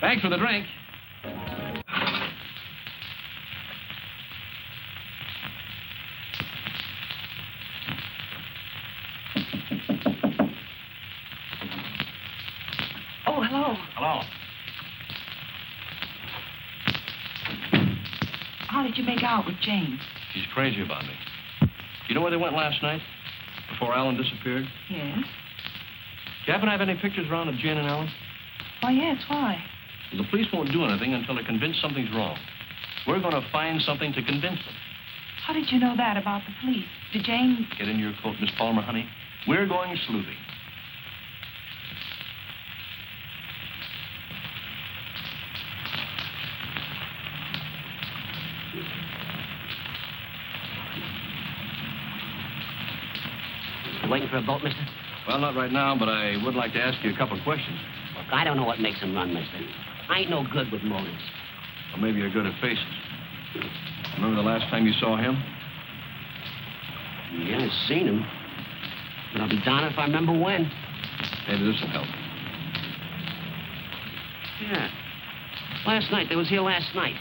Thanks for the drink. Oh, hello. Hello. How did you make out with Jane? She's crazy about me. You know where they went last night? Before Alan disappeared? Yes. Do you happen to have any pictures around of Jane and Alan? Why, yes, why? Well, the police won't do anything until they're convinced something's wrong. We're going to find something to convince them. How did you know that about the police? Did Jane... Get in your coat, Miss Palmer, honey. We're going sleuthing. You waiting for a boat, mister? Well, not right now, but I would like to ask you a couple of questions. Look, I don't know what makes him run, mister. I ain't no good with motives. Or maybe you're good at faces. Remember the last time you saw him? Yeah, I've seen him. But I'll be darned if I remember when. Maybe this will help. Yeah. Last night. They was here last night.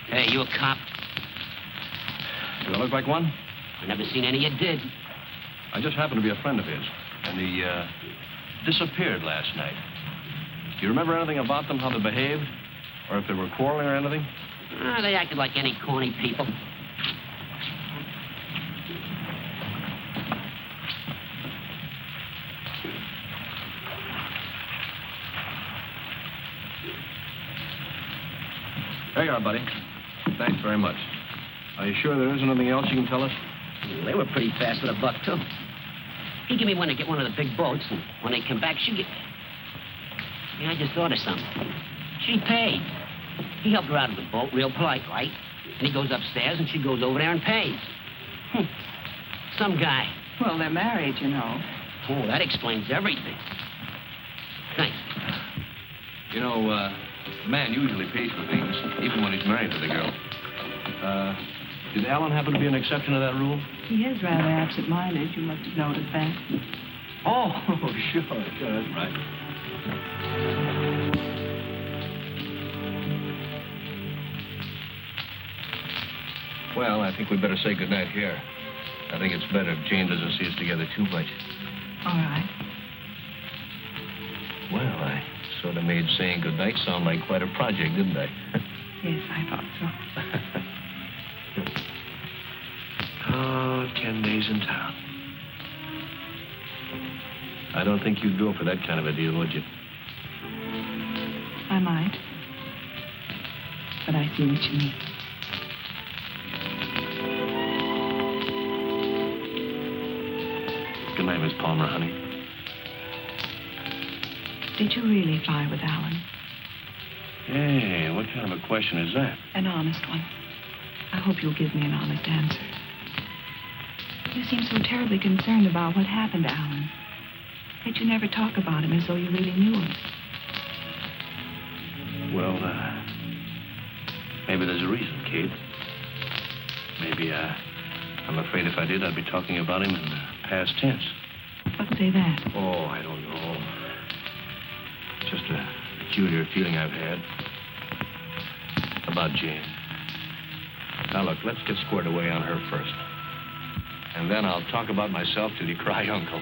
Hey, you a cop? Do I look like one? I never seen any you did. I just happened to be a friend of his. And he, disappeared last night. Do you remember anything about them, how they behaved? Or if they were quarreling or anything? They acted like any corny people. There you are, buddy. Thanks very much. Are you sure there isn't anything else you can tell us? They were pretty fast with a buck, too. He gave me one to get one of the big boats, and when they come back, she get... Yeah, I just thought of something. She paid. He helped her out of the boat, real polite, right? And he goes upstairs, and she goes over there and pays. Some guy. Well, they're married, you know. Oh, that explains everything. Thanks. You know, a man usually pays for things, even when he's married to the girl. Did Alan happen to be an exception to that rule? He is rather absent-minded. You must have noticed that. Oh, sure, that's right. Well, I think we'd better say goodnight here. I think it's better if Jane doesn't see us together too much. All right. Well, I sort of made saying goodnight sound like quite a project, didn't I? Yes, I thought so. Oh, 10 days in town. I don't think you'd go for that kind of a deal, would you? I might. But I see what you mean. Good night, Miss Palmer, honey. Did you really fly with Alan? Hey, what kind of a question is that? An honest one. I hope you'll give me an honest answer. You seem so terribly concerned about what happened to Alan. Yet you never talk about him as though you really knew him. Well, maybe there's a reason, Kate. Maybe, I'm afraid if I did, I'd be talking about him in the past tense. What say that? Oh, I don't know. Just a peculiar feeling I've had about Jane. Now, look, let's get squared away on her first. And then I'll talk about myself till you cry uncle.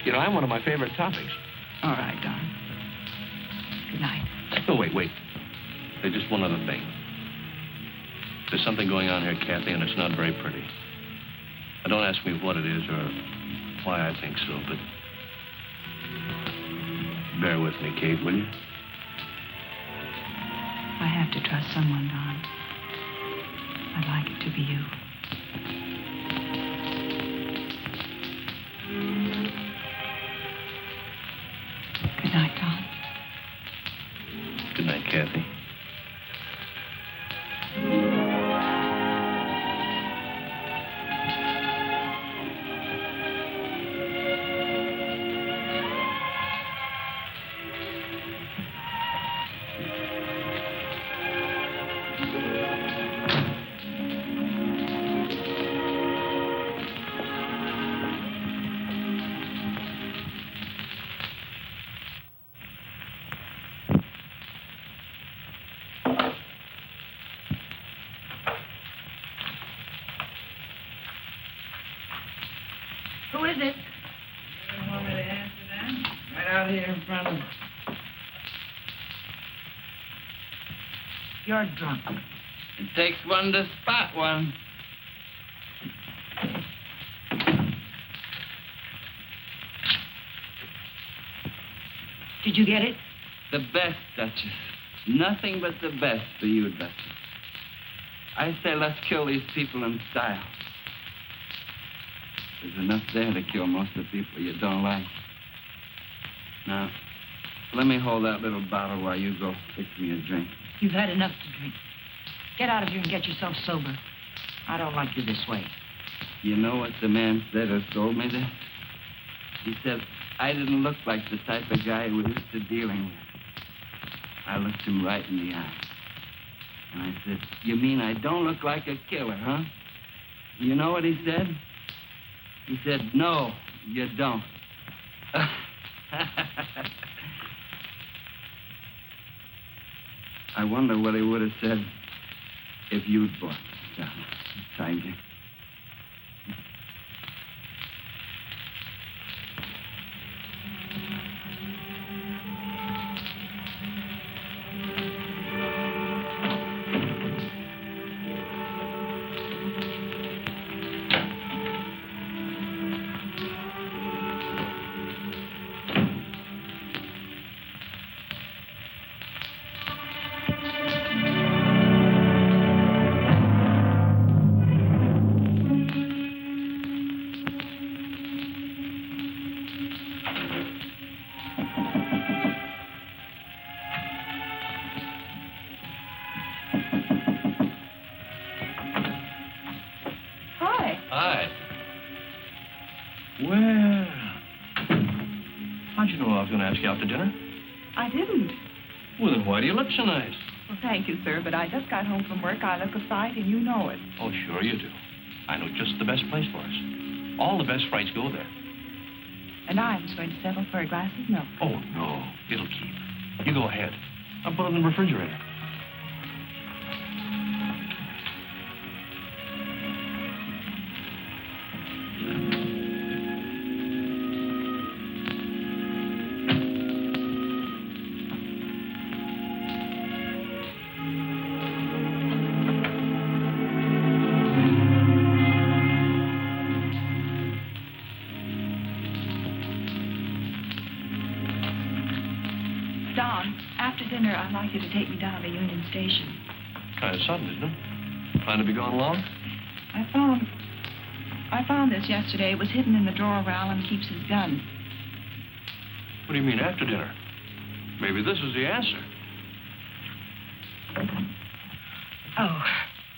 You know, I'm one of my favorite topics. All right, darling. Good night. Oh, wait. There's just one other thing. There's something going on here, Kathy, and it's not very pretty. Now, don't ask me what it is or why I think so, but bear with me, Kate, will you? I have to trust someone, Don. I'd like it to be you. Good night, Don. Good night, Kathy. Who is it? You don't want me to answer that? Right out here in front of me. You're drunk. It takes one to spot one. Did you get it? The best, Duchess. Nothing but the best for you, Duchess. I say let's kill these people in style. There's enough there to kill most of the people you don't like. Now, let me hold that little bottle while you go fix me a drink. You've had enough to drink. Get out of here and get yourself sober. I don't like you this way. You know what the man said who told me this? He said I didn't look like the type of guy we're used to dealing with. I looked him right in the eye. And I said, you mean I don't look like a killer, huh? You know what he said? He said, no, you don't. I wonder what he would have said if you'd bought the tiger. Hi. Well, how'd you know I was going to ask you out to dinner? I didn't. Well, then why do you look so nice? Well, thank you, sir, but I just got home from work. I look a sight, and you know it. Oh, sure you do. I know just the best place for us. All the best frights go there. And I was going to settle for a glass of milk. Oh, no. It'll keep. You go ahead. I'll put it in the refrigerator. I'd like you to take me down to Union Station. Kind of sudden, isn't it? Plan to be gone long? I found this yesterday. It was hidden in the drawer where Alan keeps his gun. What do you mean, after dinner? Maybe this is the answer. Oh,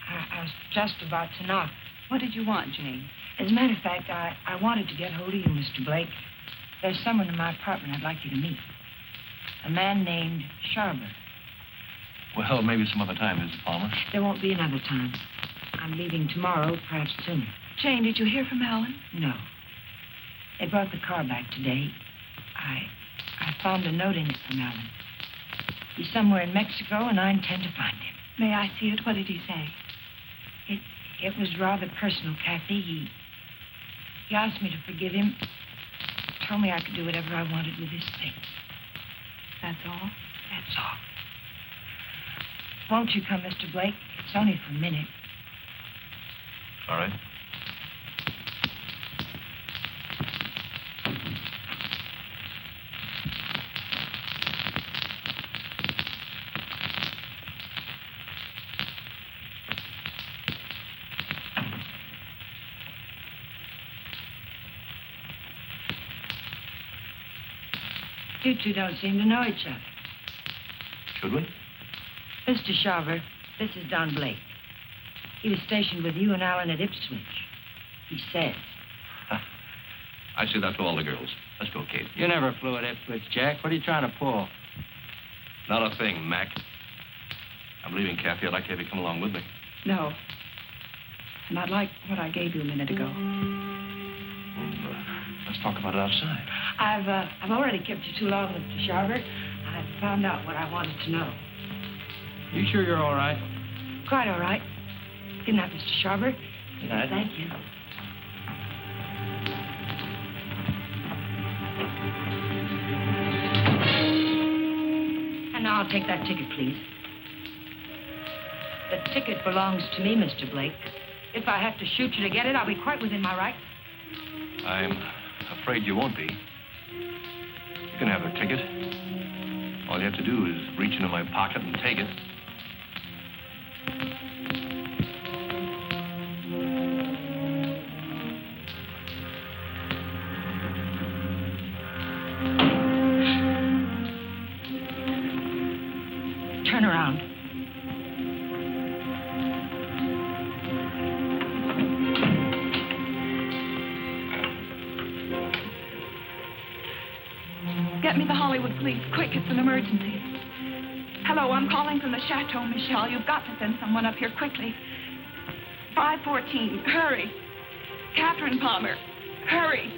I was just about to knock. What did you want, Jane? As a matter of fact, I wanted to get hold of you, Mr. Blake. There's someone in my apartment I'd like you to meet. A man named Sharber. Well, maybe some other time, Mrs. Palmer. There won't be another time. I'm leaving tomorrow, perhaps sooner. Jane, did you hear from Alan? No. They brought the car back today. I found a note in it from Alan. He's somewhere in Mexico, and I intend to find him. May I see it? What did he say? It was rather personal, Kathy. He asked me to forgive him. Told me I could do whatever I wanted with his things. That's all? That's all. Won't you come, Mr. Blake? It's only for a minute. All right. You two don't seem to know each other. Should we? Mr. Sharver, this is Don Blake. He was stationed with you and Alan at Ipswich. He says. I say that to all the girls. Let's go, Kate. You never flew at Ipswich, Jack. What are you trying to pull? Not a thing, Mac. I'm leaving, Kathy. I'd like to have you come along with me. No. And I'd like what I gave you a minute ago. Well, let's talk about it outside. I've already kept you too long, Mr. Sharver. I found out what I wanted to know. You sure you're all right? Quite all right. Good night, Mr. Sharver. Good night. Thank you. And now I'll take that ticket, please. The ticket belongs to me, Mr. Blake. If I have to shoot you to get it, I'll be quite within my rights. I'm afraid you won't be. You can have the ticket. All you have to do is reach into my pocket and take it. Turn around. Get me the Hollywood police. Quick, it's an emergency. Hello, I'm calling from the Chateau Michel. You've got to send someone up here quickly. 514. Hurry. Catherine Palmer. Hurry.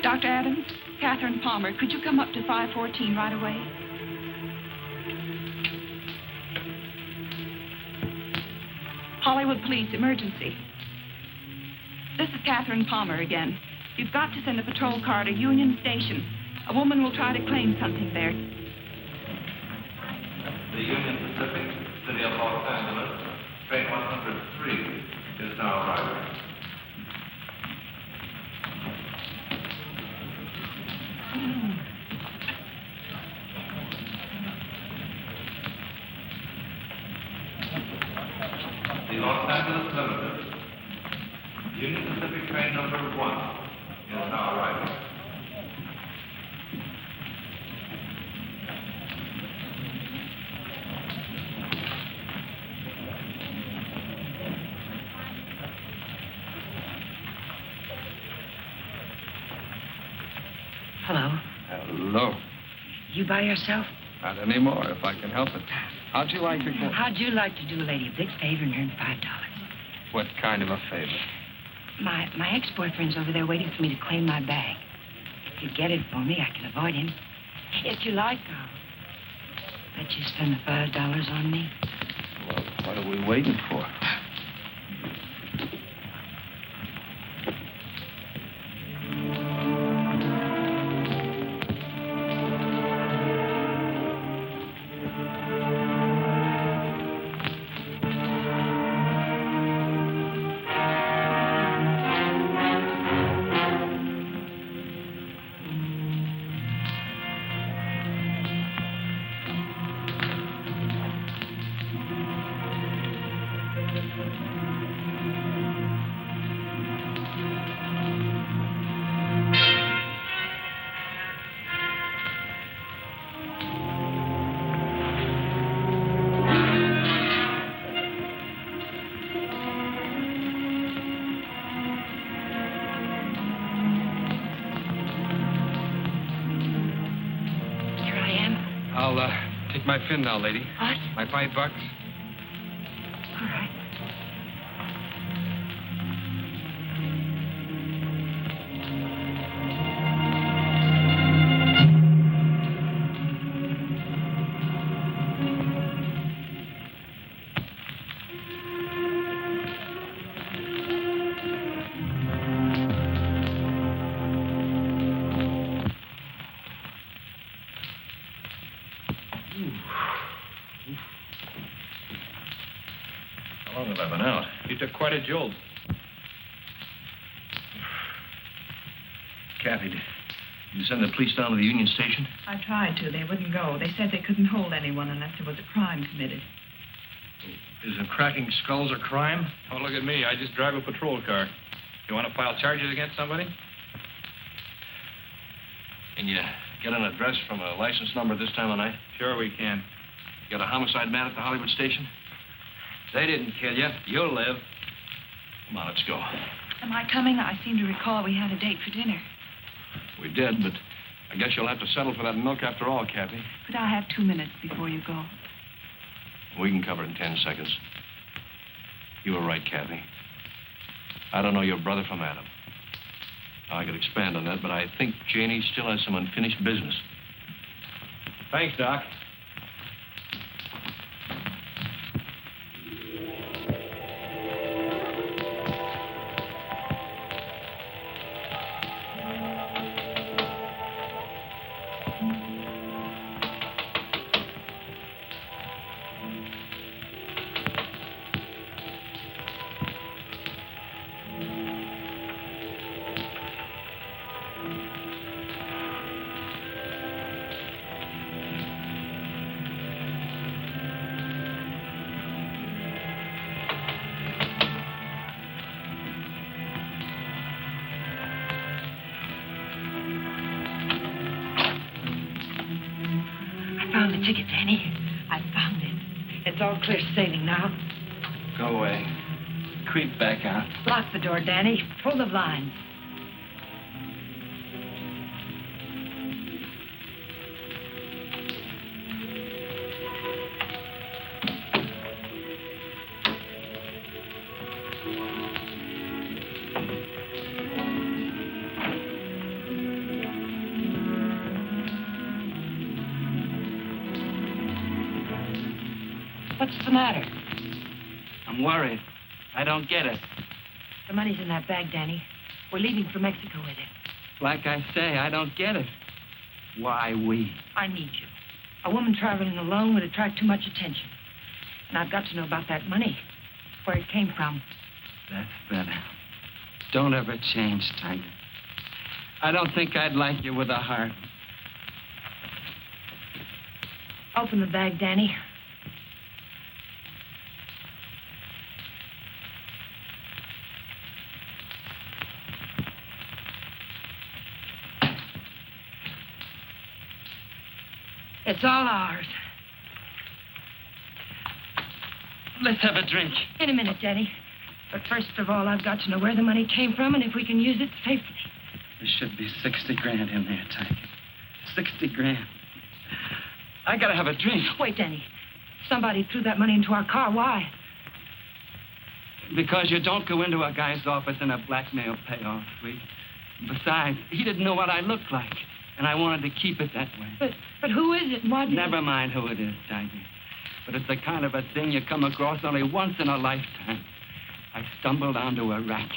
Dr. Adams, Catherine Palmer, could you come up to 514 right away? Hollywood Police, emergency. This is Catherine Palmer again. You've got to send a patrol car to Union Station. A woman will try to claim something there. The Union Pacific, City of Los Angeles, train 103 is now arriving. The Los Angeles Limited, Union Pacific train number 1 is now arriving. Hello. Hello. You by yourself? Not anymore, if I can help it. How'd you like to go? How'd you like to do a lady a big favor and earn $5? What kind of a favor? My ex-boyfriend's over there waiting for me to claim my bag. If you get it for me, I can avoid him. If you like, I'll let you spend the $5 on me. Well, what are we waiting for? Take my fin now, lady. What? My $5. All right. How long have I been out? You took quite a jolt. Kathy, did you send the police down to the Union Station? I tried to. They wouldn't go. They said they couldn't hold anyone unless there was a crime committed. Isn't cracking skulls a crime? Oh, look at me. I just drive a patrol car. You want to file charges against somebody? Can you get an address from a license number this time of night? Sure we can. You got a homicide man at the Hollywood station? They didn't kill you. You'll live. Come on, let's go. Am I coming? I seem to recall we had a date for dinner. We did, but I guess you'll have to settle for that milk after all, Kathy. Could I have 2 minutes before you go? We can cover it in 10 seconds. You were right, Kathy. I don't know your brother from Adam. I could expand on that, but I think Janie still has some unfinished business. Thanks, Doc. Found the ticket, Danny. I found it. It's all clear sailing now. Go away. Creep back out. Lock the door, Danny. Pull the blinds. What's the matter? I'm worried. I don't get it. The money's in that bag, Danny. We're leaving for Mexico with it. Like I say, I don't get it. Why we? I need you. A woman traveling alone would attract too much attention. And I've got to know about that money, where it came from. That's better. Don't ever change, Tiger. I don't think I'd like you with a heart. Open the bag, Danny. It's all ours. Let's have a drink. In a minute, Danny. But first of all, I've got to know where the money came from and if we can use it safely. There should be 60 grand in there, Tiger. 60 grand. I gotta have a drink. Wait, Danny. Somebody threw that money into our car. Why? Because you don't go into a guy's office in a blackmail payoff suite. Besides, he didn't know what I looked like. And I wanted to keep it that way. But who is it? Why did Never mind who it is, Tiger. But it's the kind of a thing you come across only once in a lifetime. I stumbled onto a rat.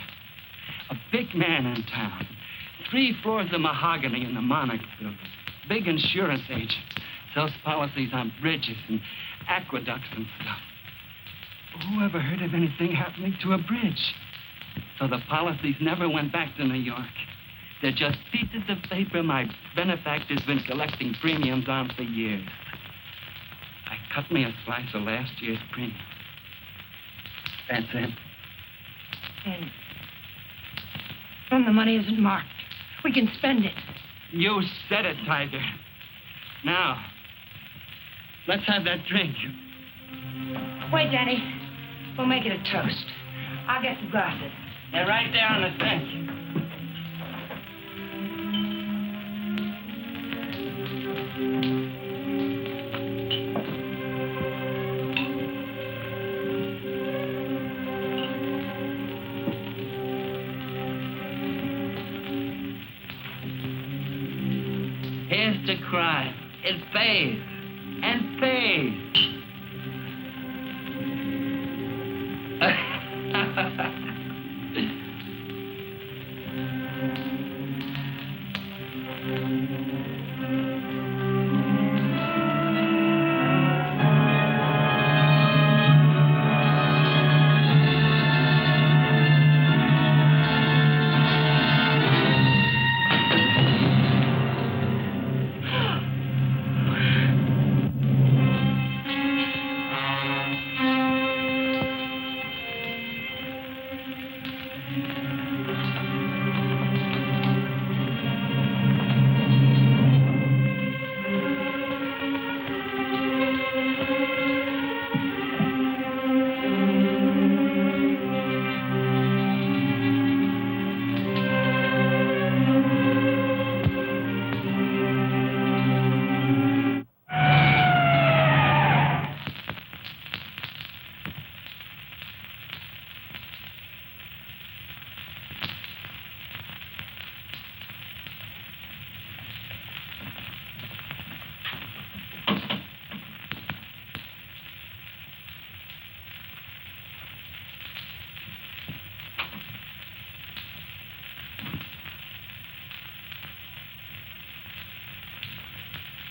A big man in town. 3 floors of mahogany in the Monarch building. Big insurance agent. Sells policies on bridges and aqueducts and stuff. Who ever heard of anything happening to a bridge? So the policies never went back to New York. They're just pieces of paper my benefactor's been collecting premiums on for years. I cut me a slice of last year's premium. That's it. And the money isn't marked. We can spend it. You said it, Tiger. Now, let's have that drink. Wait, Danny. We'll make it a toast. I'll get the glasses. They're right there on the bench. Here's the crime. It pays. And pays.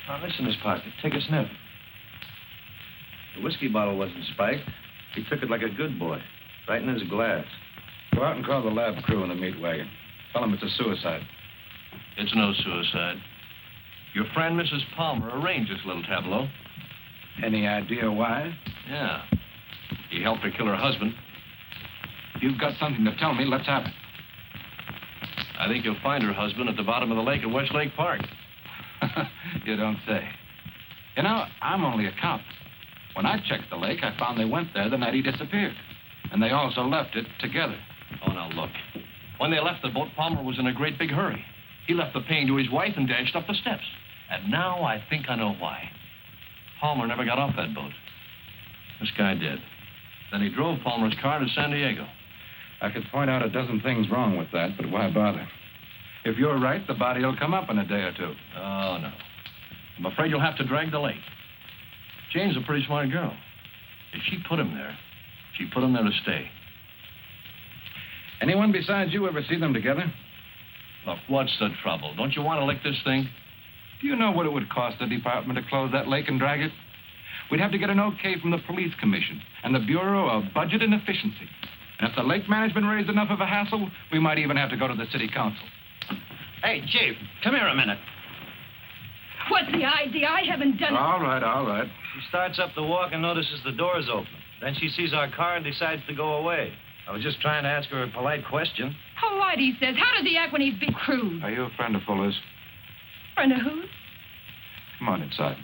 Now, listen, Miss Parker, take a sniff. The whiskey bottle wasn't spiked. He took it like a good boy, right in his glass. Go out and call the lab crew in the meat wagon. Tell them it's a suicide. It's no suicide. Your friend, Mrs. Palmer, arranged this little tableau. Any idea why? Yeah. He helped her kill her husband. If you've got something to tell me, let's have it. I think you'll find her husband at the bottom of the lake at Westlake Park. You don't say. You know, I'm only a cop. When I checked the lake, I found they went there the night he disappeared. And they also left it together. Oh, now, look. When they left the boat, Palmer was in a great big hurry. He left the pane to his wife and dashed up the steps. And now I think I know why. Palmer never got off that boat. This guy did. Then he drove Palmer's car to San Diego. I could point out a dozen things wrong with that, but why bother? If you're right, the body will come up in a day or two. Oh, no. I'm afraid you'll have to drag the lake. Jane's a pretty smart girl. If she put him there, she put him there to stay. Anyone besides you ever see them together? Look, what's the trouble? Don't you want to lick this thing? Do you know what it would cost the department to close that lake and drag it? We'd have to get an okay from the police commission and the Bureau of Budget and Efficiency. And if the lake management raised enough of a hassle, we might even have to go to the city council. Hey, Chief, come here a minute. What's the idea? I haven't done it. All right, all right. She starts up the walk and notices the door's open. Then she sees our car and decides to go away. I was just trying to ask her a polite question. Polite, he says. How does he act when he's being crude? Are you a friend of Fuller's? Friend of whose? Come on inside.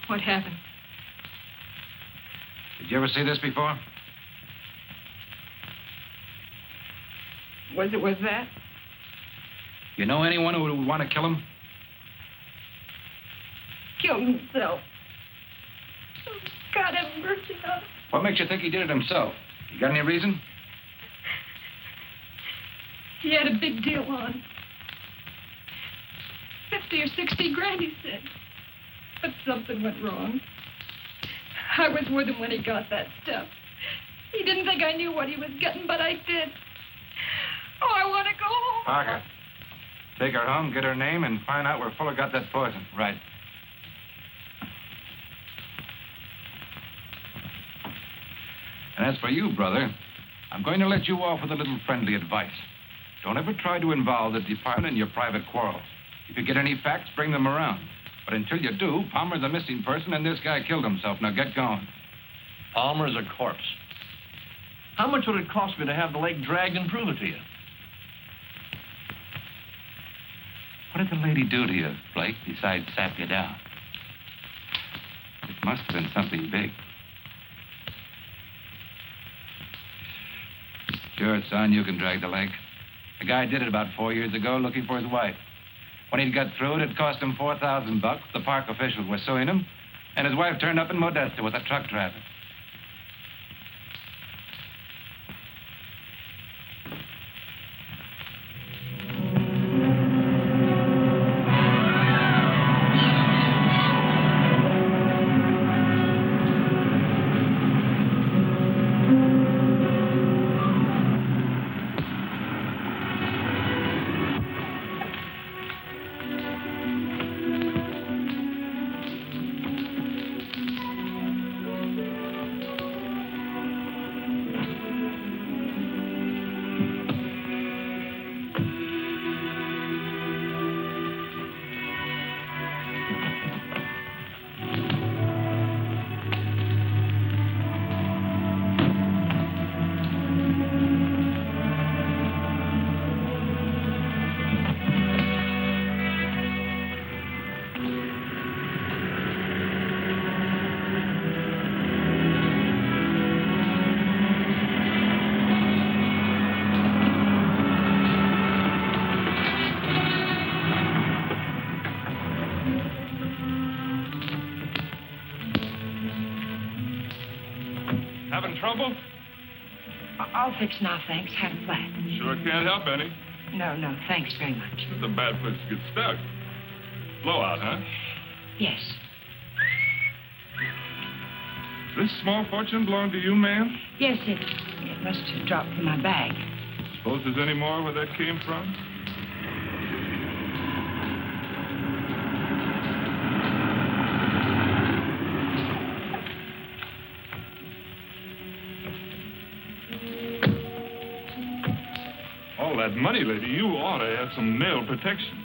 What happened? Did you ever see this before? Was that? You know anyone who would want to kill him? Killed himself. Oh, God have mercy on him. What makes you think he did it himself? You got any reason? He had a big deal on. 50 or 60 grand, he said. But something went wrong. I was with him when he got that stuff. He didn't think I knew what he was getting, but I did. Oh, I want to go home. Parker, take her home, get her name, and find out where Fuller got that poison. Right. And as for you, brother, I'm going to let you off with a little friendly advice. Don't ever try to involve the department in your private quarrels. If you get any facts, bring them around. But until you do, Palmer's a missing person, and this guy killed himself. Now get going. Palmer's a corpse. How much would it cost me to have the leg dragged and prove it to you? What did the lady do to you, Blake, besides sap you down? It must have been something big. Sure, son, you can drag the leg. The guy did it about 4 years ago looking for his wife. When he'd got through it cost him $4,000. The park officials were suing him, and his wife turned up in Modesto with a truck driver. Having trouble? I'll fix now, thanks. Have a flat. Sure can't help any. No, thanks very much. It's a bad place to get stuck. Blowout, huh? Yes. This small fortune belong to you, ma'am? Yes, it must have dropped from my bag. Suppose there's any more where that came from? All that money, lady, you ought to have some nail protection.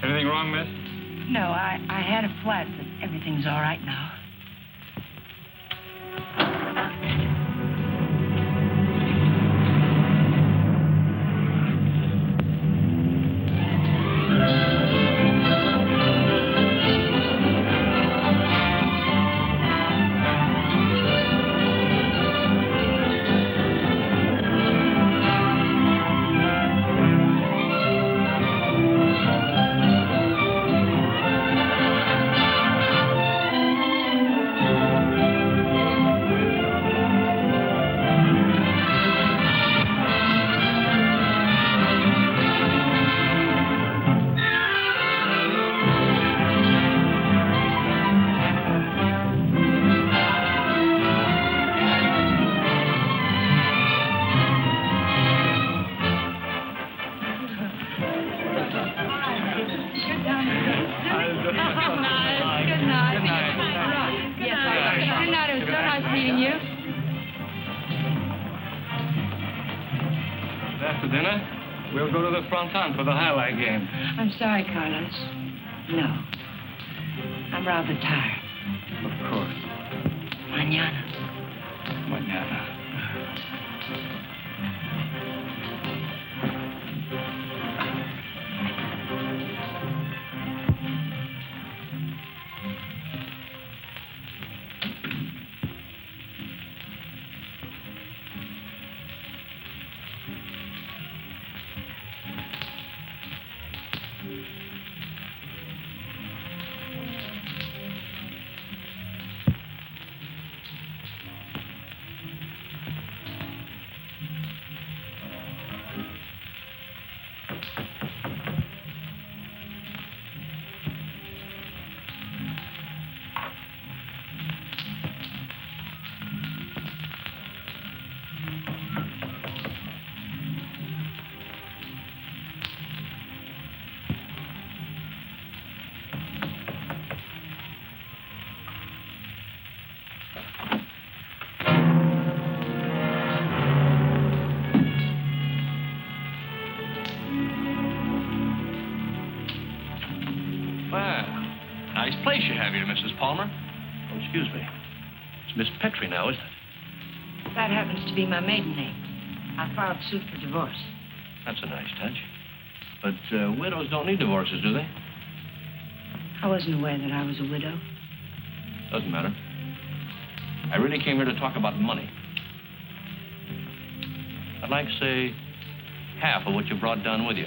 Anything wrong, miss? No, I had a flat, but everything's all right now. For the highlight game. I'm sorry, Carlos. No. I'm rather tired. Of course. Mañana. Mañana. nice place you have here, Mrs. Palmer. Oh, excuse me. It's Miss Petrie now, isn't it? That happens to be my maiden name. I filed suit for divorce. That's a nice touch. But widows don't need divorces, do they? I wasn't aware that I was a widow. Doesn't matter. I really came here to talk about money. I'd like, say, half of what you brought down with you.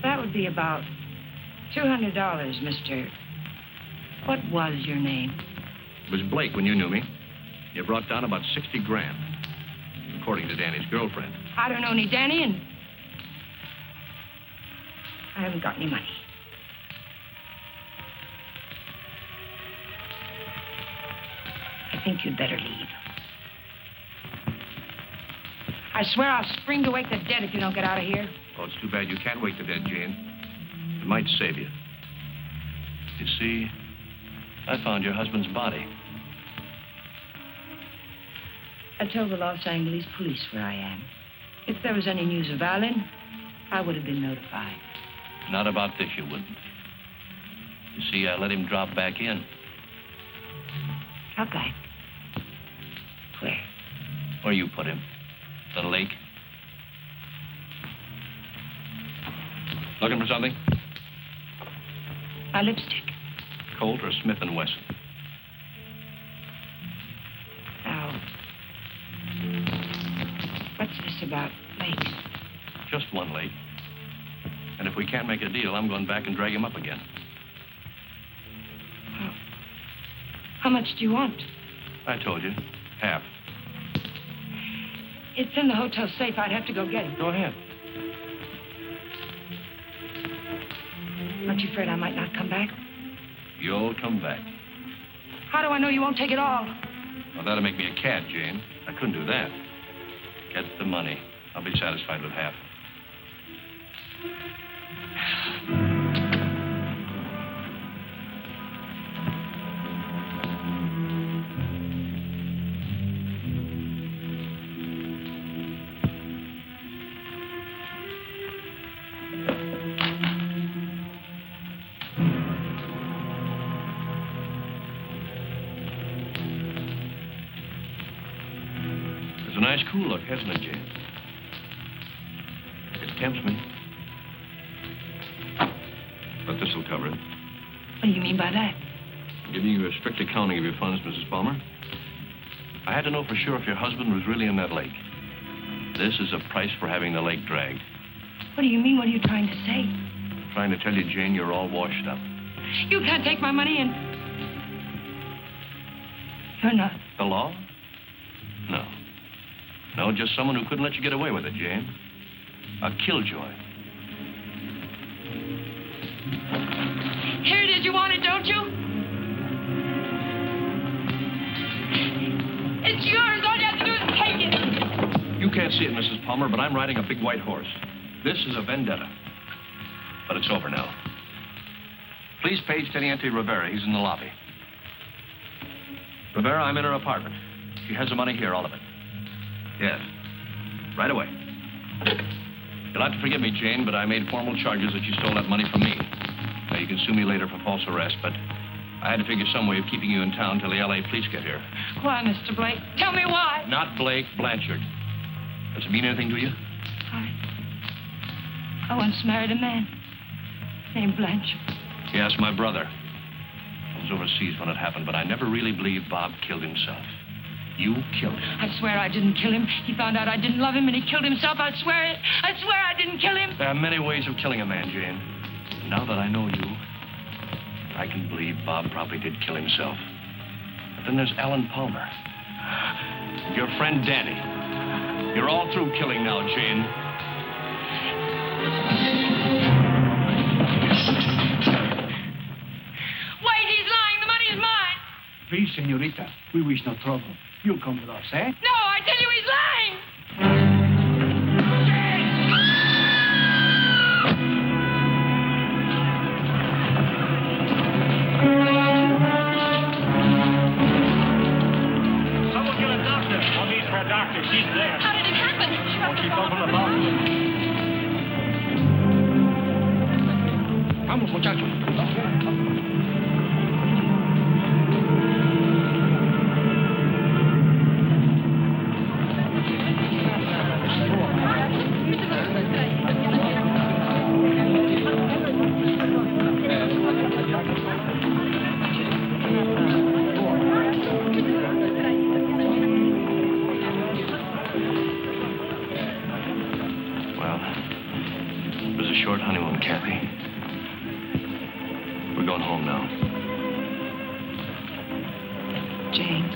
That would be about $200, Mr. What was your name? It was Blake when you knew me. You brought down about 60 grand, according to Danny's girlfriend. I don't know any Danny, and I haven't got any money. I think you'd better leave. I swear I'll spring to wake the dead if you don't get out of here. Oh, it's too bad you can't wake the dead, Jane. It might save you. You see, I found your husband's body. I told the Los Angeles police where I am. If there was any news of Alan, I would have been notified. Not about this, you wouldn't. You see, I let him drop back in. Drop back? Where? Where you put him. The lake. Looking for something? My lipstick. Colt or Smith & Wesson? Now, what's this about lakes? Just one lake. And if we can't make a deal, I'm going back and drag him up again. How much do you want? I told you. Half. It's in the hotel safe. I'd have to go get it. Go ahead. Aren't you afraid I might not come back? You'll come back. How do I know you won't take it all? Well, that'll make me a cad, Jane. I couldn't do that. Get the money. I'll be satisfied with half. It's a nice cool look, hasn't it, Jane? It tempts me. But this'll cover it. What do you mean by that? I'm giving you a strict accounting of your funds, Mrs. Palmer. I had to know for sure if your husband was really in that lake. This is a price for having the lake dragged. What do you mean? What are you trying to say? I'm trying to tell you, Jane, you're all washed up. You can't take my money and... You're not. The law? No. No, just someone who couldn't let you get away with it, Jane. A killjoy. Here it is. You want it, don't you? It's yours. All you have to do is take it. You can't see it, Mrs. Palmer, but I'm riding a big white horse. This is a vendetta. But it's over now. Please page Teniente Rivera. He's in the lobby. Rivera, I'm in her apartment. She has the money here, all of it. Yes. Right away. You'll have to forgive me, Jane, but I made formal charges that you stole that money from me. Now, you can sue me later for false arrest, but I had to figure some way of keeping you in town till the L.A. police get here. Why, Mr. Blake? Tell me why. Not Blake, Blanchard. Does it mean anything to you? I once married a man named Blanchard. Yes, my brother. I was overseas when it happened, but I never really believed Bob killed himself. You killed him. I swear I didn't kill him. He found out I didn't love him and he killed himself. I swear it. I swear I didn't kill him. There are many ways of killing a man, Jane. Now that I know you, I can believe Bob probably did kill himself. But then there's Alan Palmer. Your friend Danny. You're all through killing now, Jane. Wait, he's lying. The money is mine. Please, senorita, we wish no trouble. You'll come with us, eh? No, I tell you he's lying. Someone get a doctor. I'll need for a doctor. She's there. How did it happen? Oh, she fell from the mountain. Vamos, muchachos. Short honeymoon, Kathy. We're going home now. James.